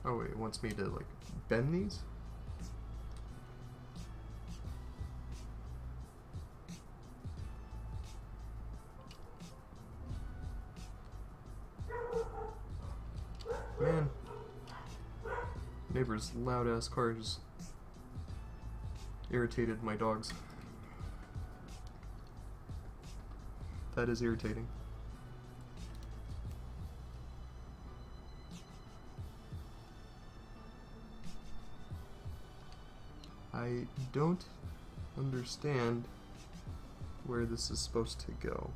Oh wait, it wants me to like bend these? Man, neighbor's loud ass car just irritated my dogs. That is irritating. I don't understand where this is supposed to go.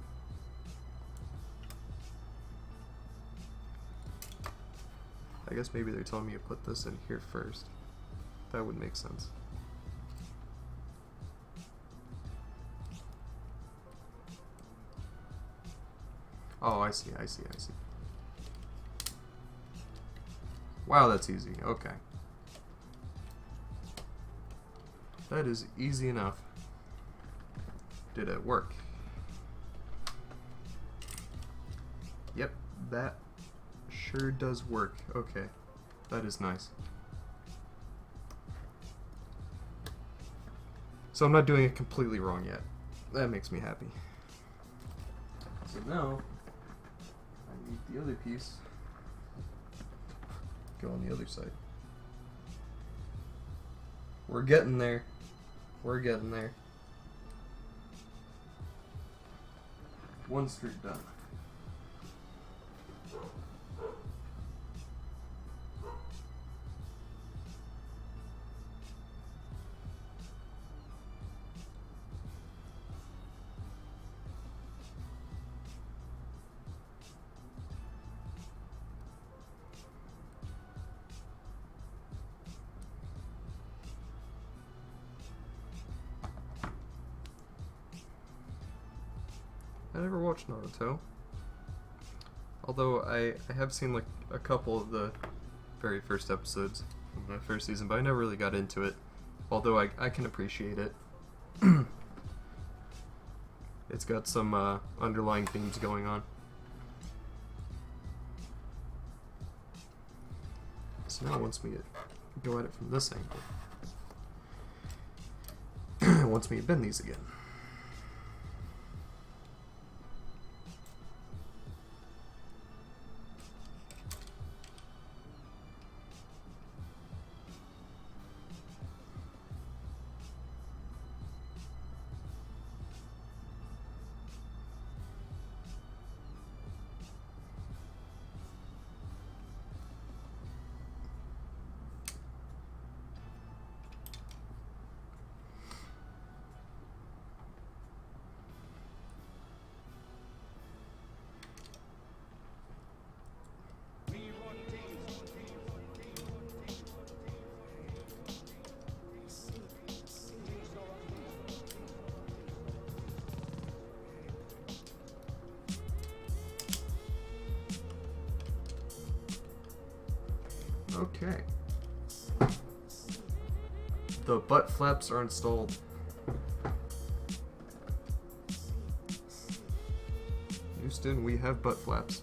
I guess maybe they're telling me to put this in here first. That would make sense. Oh, I see. Wow, that's easy. Okay. That is easy enough. Did it work? Yep, that sure does work. Okay, that is nice. So I'm not doing it completely wrong yet. That makes me happy. So now, I need the other piece. Go on the other side. We're getting there. We're getting there. One street done. I never watched Naruto. Although I have seen like a couple of the very first episodes of the first season, but I never really got into it. Although I can appreciate it. It's got some underlying themes going on. So now it wants me to go at it from this angle. It wants me to bend these again. Okay. The butt flaps are installed. Houston, we have butt flaps.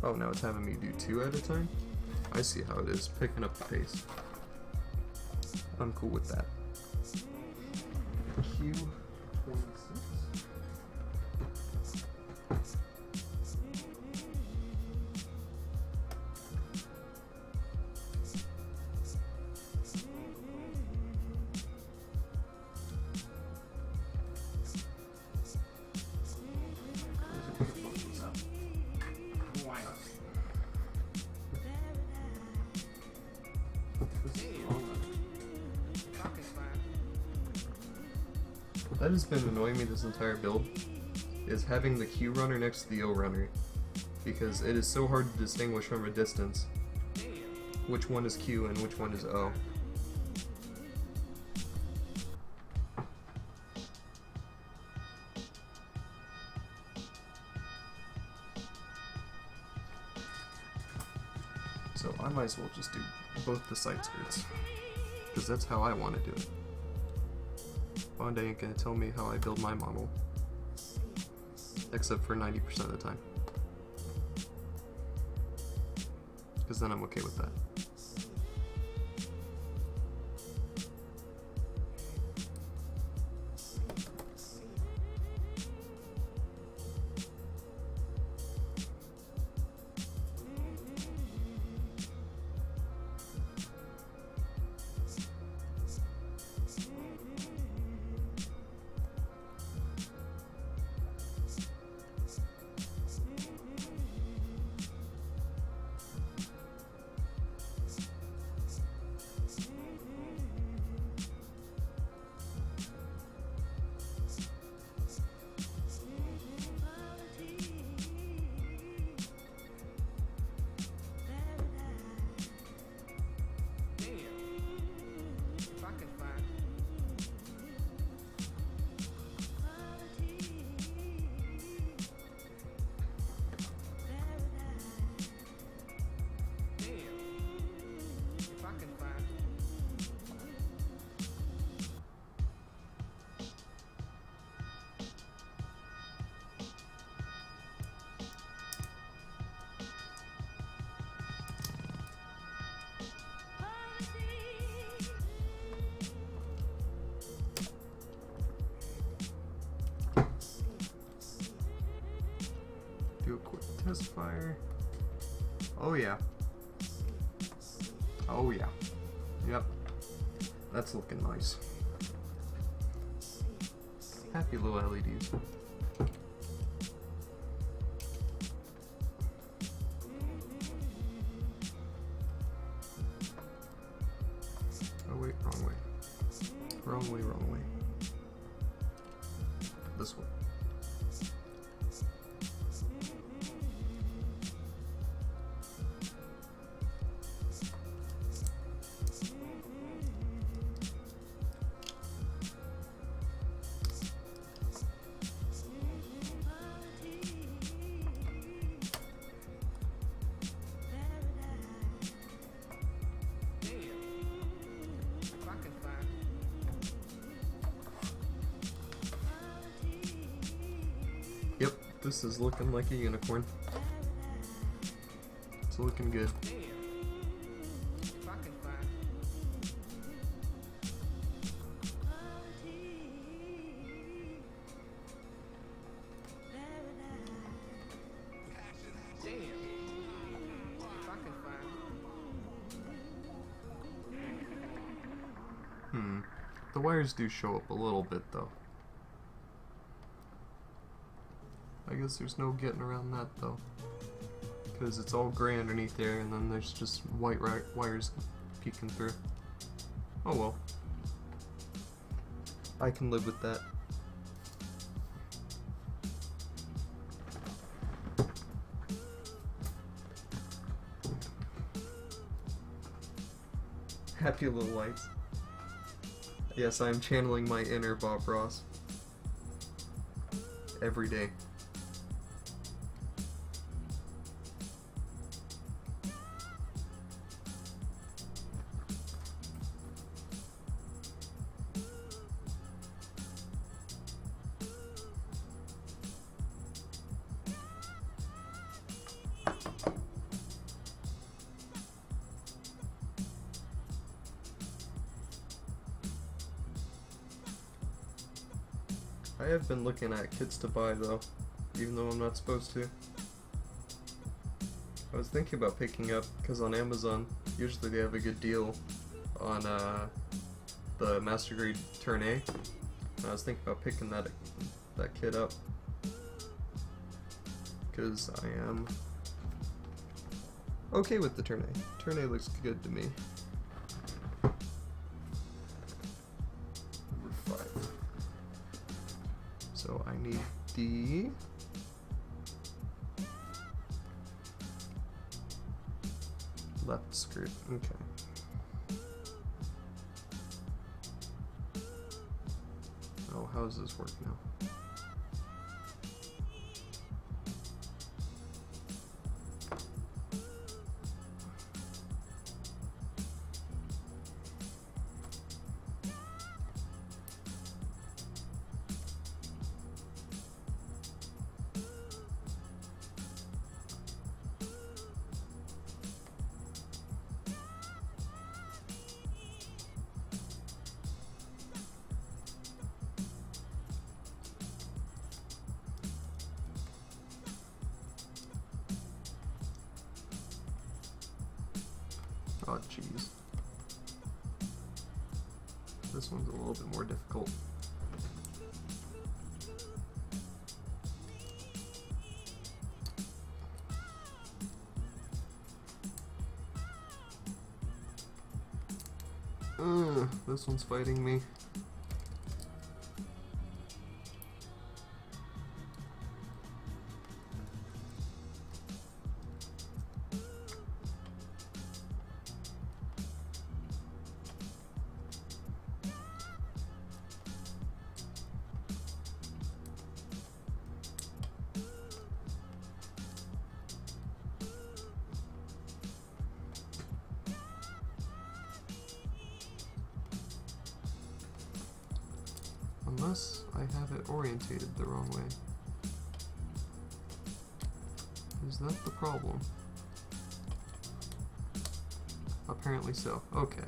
Oh, now it's having me do 2 at a time? I see how it is, picking up the pace. I'm cool with that. Q26. That has been annoying me this entire build, is having the Q runner next to the O runner, because it is so hard to distinguish from a distance which one is Q and which one is O. So I might as well just do both the side skirts, because that's how I want to do it. Bond ain't gonna tell me how I build my model. except for 90% of the time. Because then I'm okay with that. Do a quick test fire. Oh yeah. Oh yeah. Yep. That's looking nice. Happy little LEDs. Oh wait, wrong way. Wrong way, wrong way. This way. Yep, this is looking like a unicorn. It's looking good. The wires do show up a little bit though. I guess there's no getting around that though, because it's all gray underneath there and then there's just white wires peeking through. Oh well. I can live with that. Happy little lights. Yes, I'm channeling my inner Bob Ross. Every day. I have been looking at kits to buy though, even though I'm not supposed to. I was thinking about picking up, because on Amazon, usually they have a good deal on the Master Grade Turn A. And I was thinking about picking that kit up, because I am okay with the Turn A. Turn A looks good to me. So I need the left skirt. Okay. Oh, how does this work now? Oh, jeez. This one's a little bit more difficult. This one's fighting me. Unless I have it orientated the wrong way. Is that the problem? Apparently so. Okay.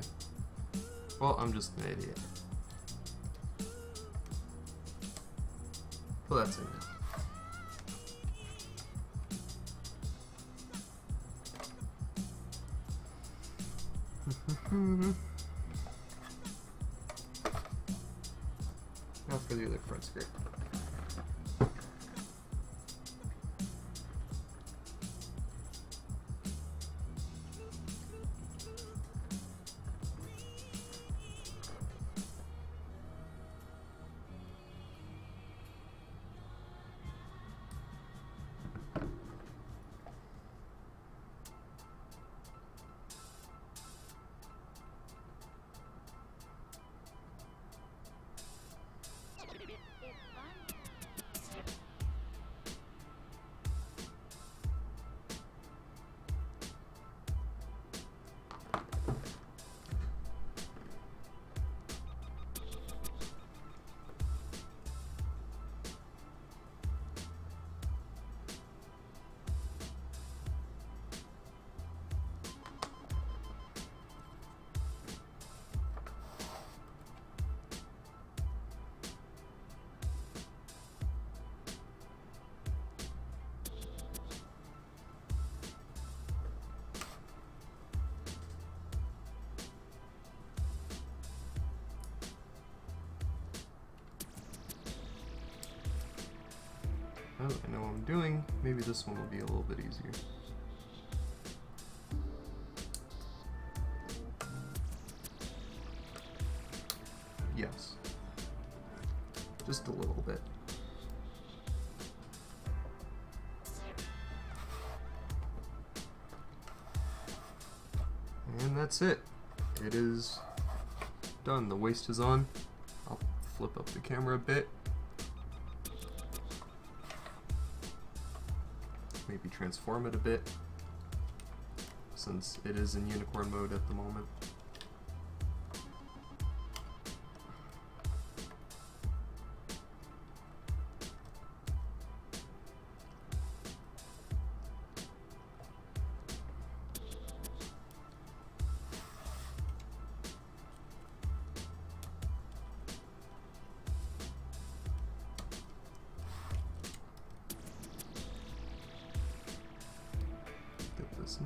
Well, I'm just an idiot. Well, that's it now. Now for the other front skirt. Now that I know what I'm doing, maybe this one will be a little bit easier. Yes. Just a little bit. And that's it. It is done. The waist is on. I'll flip up the camera a bit. Maybe transform it a bit, since it is in unicorn mode at the moment.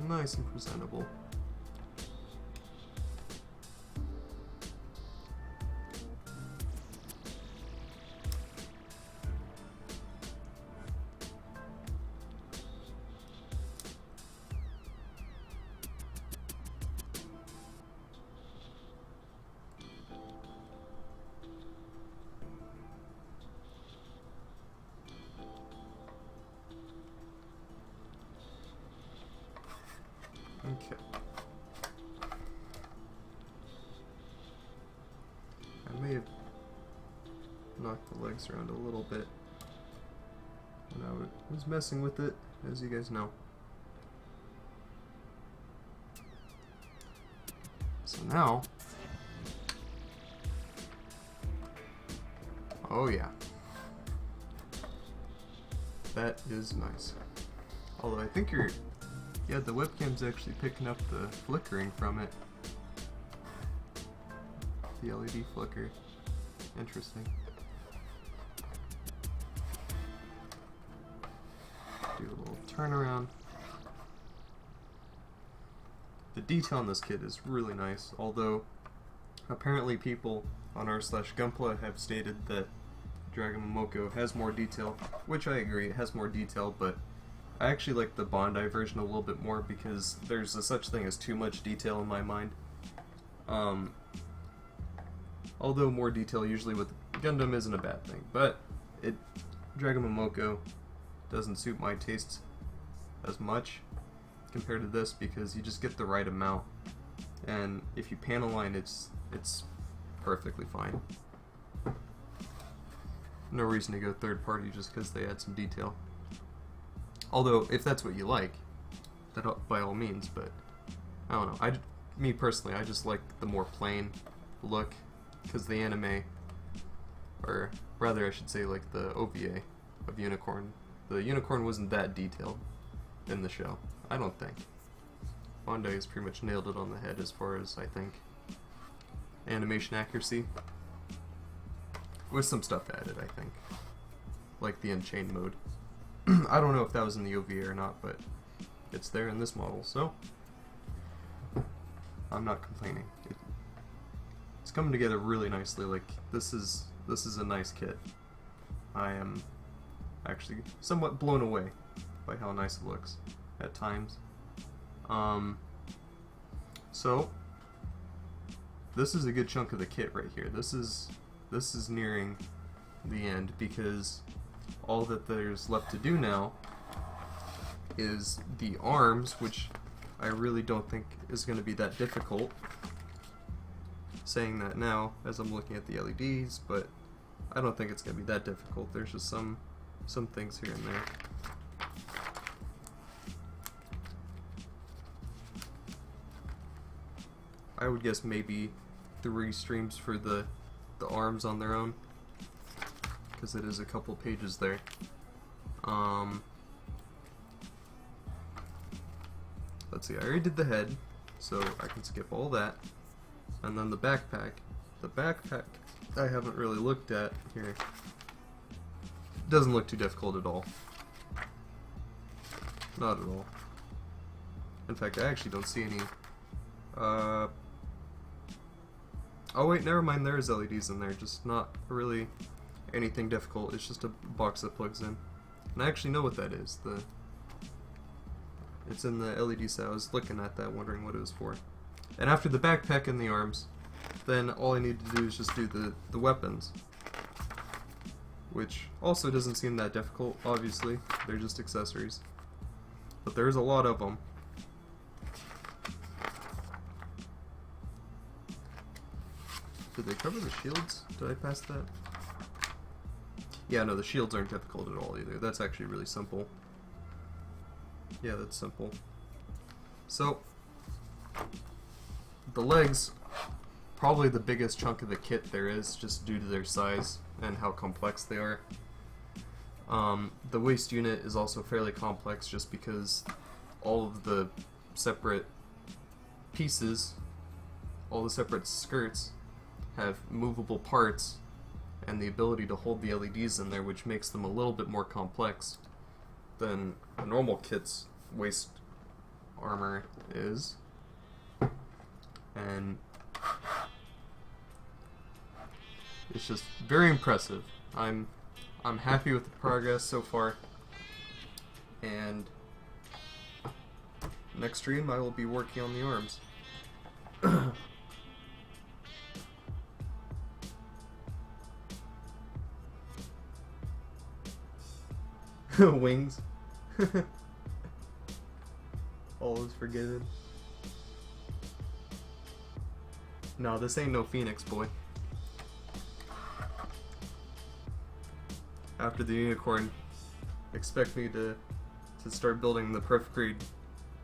Nice and presentable. Okay. I may have knocked the legs around a little bit when I was messing with it, as you guys know. So now, oh yeah, that is nice. Although I think yeah, the webcam's actually picking up the flickering from it. The LED flicker. Interesting. Do a little turnaround. the detail on this kit is really nice, although apparently people on r/Gunpla have stated that Dragon Momoko has more detail, which I agree, it has more detail, but I actually like the Bandai version a little bit more because there's a such thing as too much detail in my mind. Although more detail usually with Gundam isn't a bad thing, but Dragon Momoko doesn't suit my taste as much compared to this because you just get the right amount, and if you pan align, it's perfectly fine. No reason to go third party just because they add some detail. Although, if that's what you like, that by all means, but I don't know. Me personally, I just like the more plain look because the anime, or rather I should say like the OVA of Unicorn, the Unicorn wasn't that detailed in the show, I don't think. Bandai has pretty much nailed it on the head as far as, I think, animation accuracy. With some stuff added, I think. Like the Unchained mode. I don't know if that was in the OVA or not, but it's there in this model, so I'm not complaining. It's coming together really nicely. Like, this is a nice kit. I am actually somewhat blown away by how nice it looks at times. So this is a good chunk of the kit right here. This is nearing the end because all that there's left to do now is the arms, which I really don't think is going to be that difficult. Saying that now as I'm looking at the LEDs, but I don't think it's going to be that difficult. There's just some things here and there. I would guess maybe 3 streams for the arms on their own, because it is a couple pages there. Let's see, I already did the head, so I can skip all that. And then the backpack. The backpack I haven't really looked at here. Doesn't look too difficult at all. Not at all. In fact, I actually don't see any. Oh wait, never mind, there's LEDs in there, just not really anything difficult. It's just a box that plugs in. And I actually know what that is. It's in the LED set. I was looking at that, wondering what it was for. And after the backpack and the arms, then all I need to do is just do the weapons. Which also doesn't seem that difficult, obviously. They're just accessories. But there's a lot of them. Did they cover the shields? Did I pass that? Yeah, no, the shields aren't difficult at all either. That's actually really simple. Yeah, that's simple. So, the legs, probably the biggest chunk of the kit there is, just due to their size and how complex they are. The waist unit is also fairly complex just because all of the separate pieces, all the separate skirts, have movable parts and the ability to hold the LEDs in there, which makes them a little bit more complex than a normal kit's waist armor is. And it's just very impressive. I'm happy with the progress so far, and next stream I will be working on the arms. Wings. All is forgiven. No, this ain't no Phoenix, boy. After the Unicorn, expect me to start building the perfect grade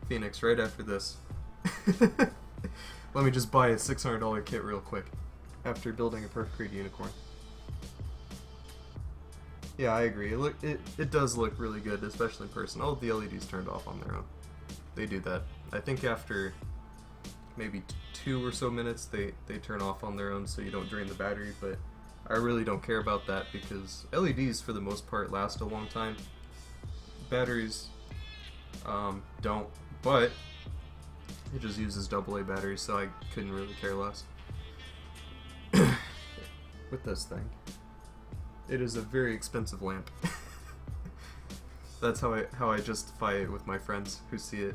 Phoenix right after this. Let me just buy a $600 kit real quick after building a perfect grade Unicorn. Yeah, I agree. It does look really good, especially in person. Oh, the LEDs turned off on their own. They do that. I think after maybe 2 or so minutes, they turn off on their own so you don't drain the battery, but I really don't care about that because LEDs, for the most part, last a long time. Batteries don't, but It just uses AA batteries, so I couldn't really care less. With this thing. It is a very expensive lamp. That's how I justify it with my friends who see it.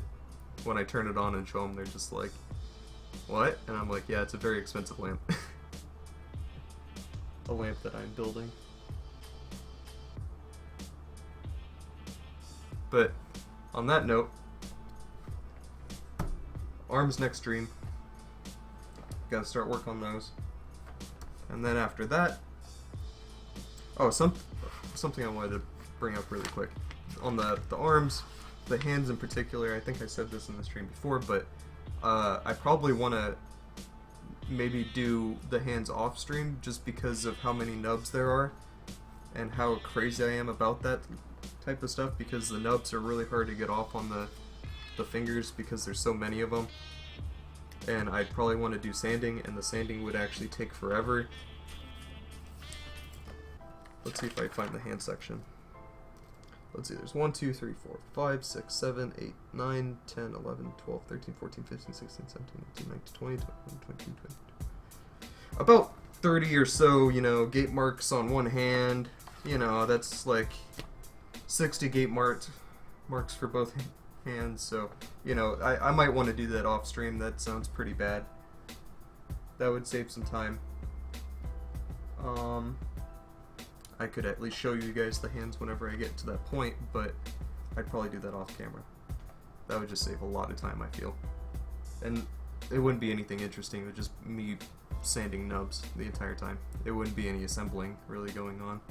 When I turn it on and show them, they're just like, "What?" And I'm like, "Yeah, it's a very expensive lamp." A lamp that I'm building. But on that note, arms next stream. Gotta start work on those. And then after that, oh, something I wanted to bring up really quick. On the arms, the hands in particular, I think I said this in the stream before, but I probably want to maybe do the hands off stream just because of how many nubs there are and how crazy I am about that type of stuff, because the nubs are really hard to get off on the fingers because there's so many of them. And I'd probably want to do sanding, and the sanding would actually take forever. Let's see if I find the hand section. Let's see, there's 1, 2, 3, 4, 5, 6, 7, 8, 9, 10, 11, 12, 13, 14, 15, 16, 17, 18, 19, 20, 21, 22, 23. About 30 or so, you know, gate marks on one hand. You know, that's like 60 gate marks for both hands. So, you know, I might want to do that off stream. That sounds pretty bad. That would save some time. I could at least show you guys the hands whenever I get to that point, but I'd probably do that off camera. That would just save a lot of time, I feel. And it wouldn't be anything interesting. It would just me sanding nubs the entire time. It wouldn't be any assembling really going on.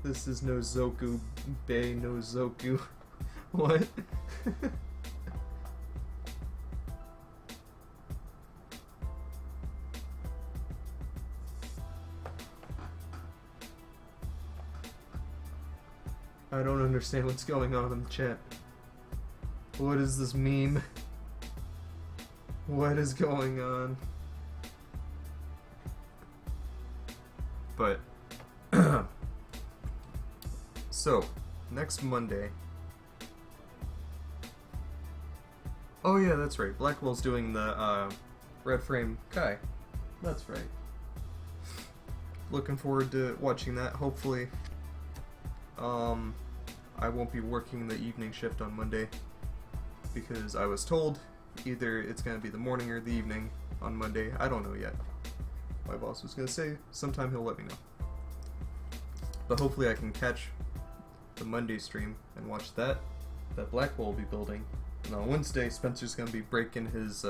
This is no Zoku Bay, no Zoku. What? I don't understand what's going on in the chat. What is this meme? What is going on? But so, next Monday. Oh yeah, that's right. Blackwell's doing the Red Frame Kai. That's right. Looking forward to watching that. Hopefully, I won't be working the evening shift on Monday because I was told either it's gonna be the morning or the evening on Monday. I don't know yet. My boss was gonna say sometime he'll let me know. But hopefully I can catch the Monday stream and watch that Blackwell will be building. And on Wednesday, Spencer's gonna be breaking his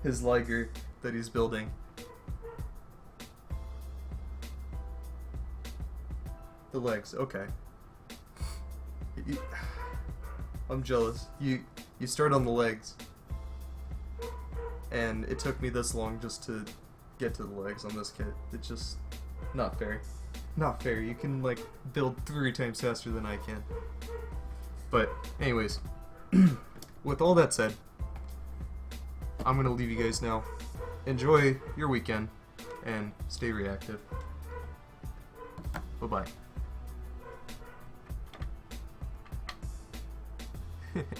his Liger that he's building. The legs, okay. I'm jealous. You start on the legs, and it took me this long just to get to the legs on this kit. It's just not fair. Not fair. You can like build 3 times faster than I can. But anyways, with all that said, I'm gonna leave you guys now. Enjoy your weekend and stay reactive. Bye bye.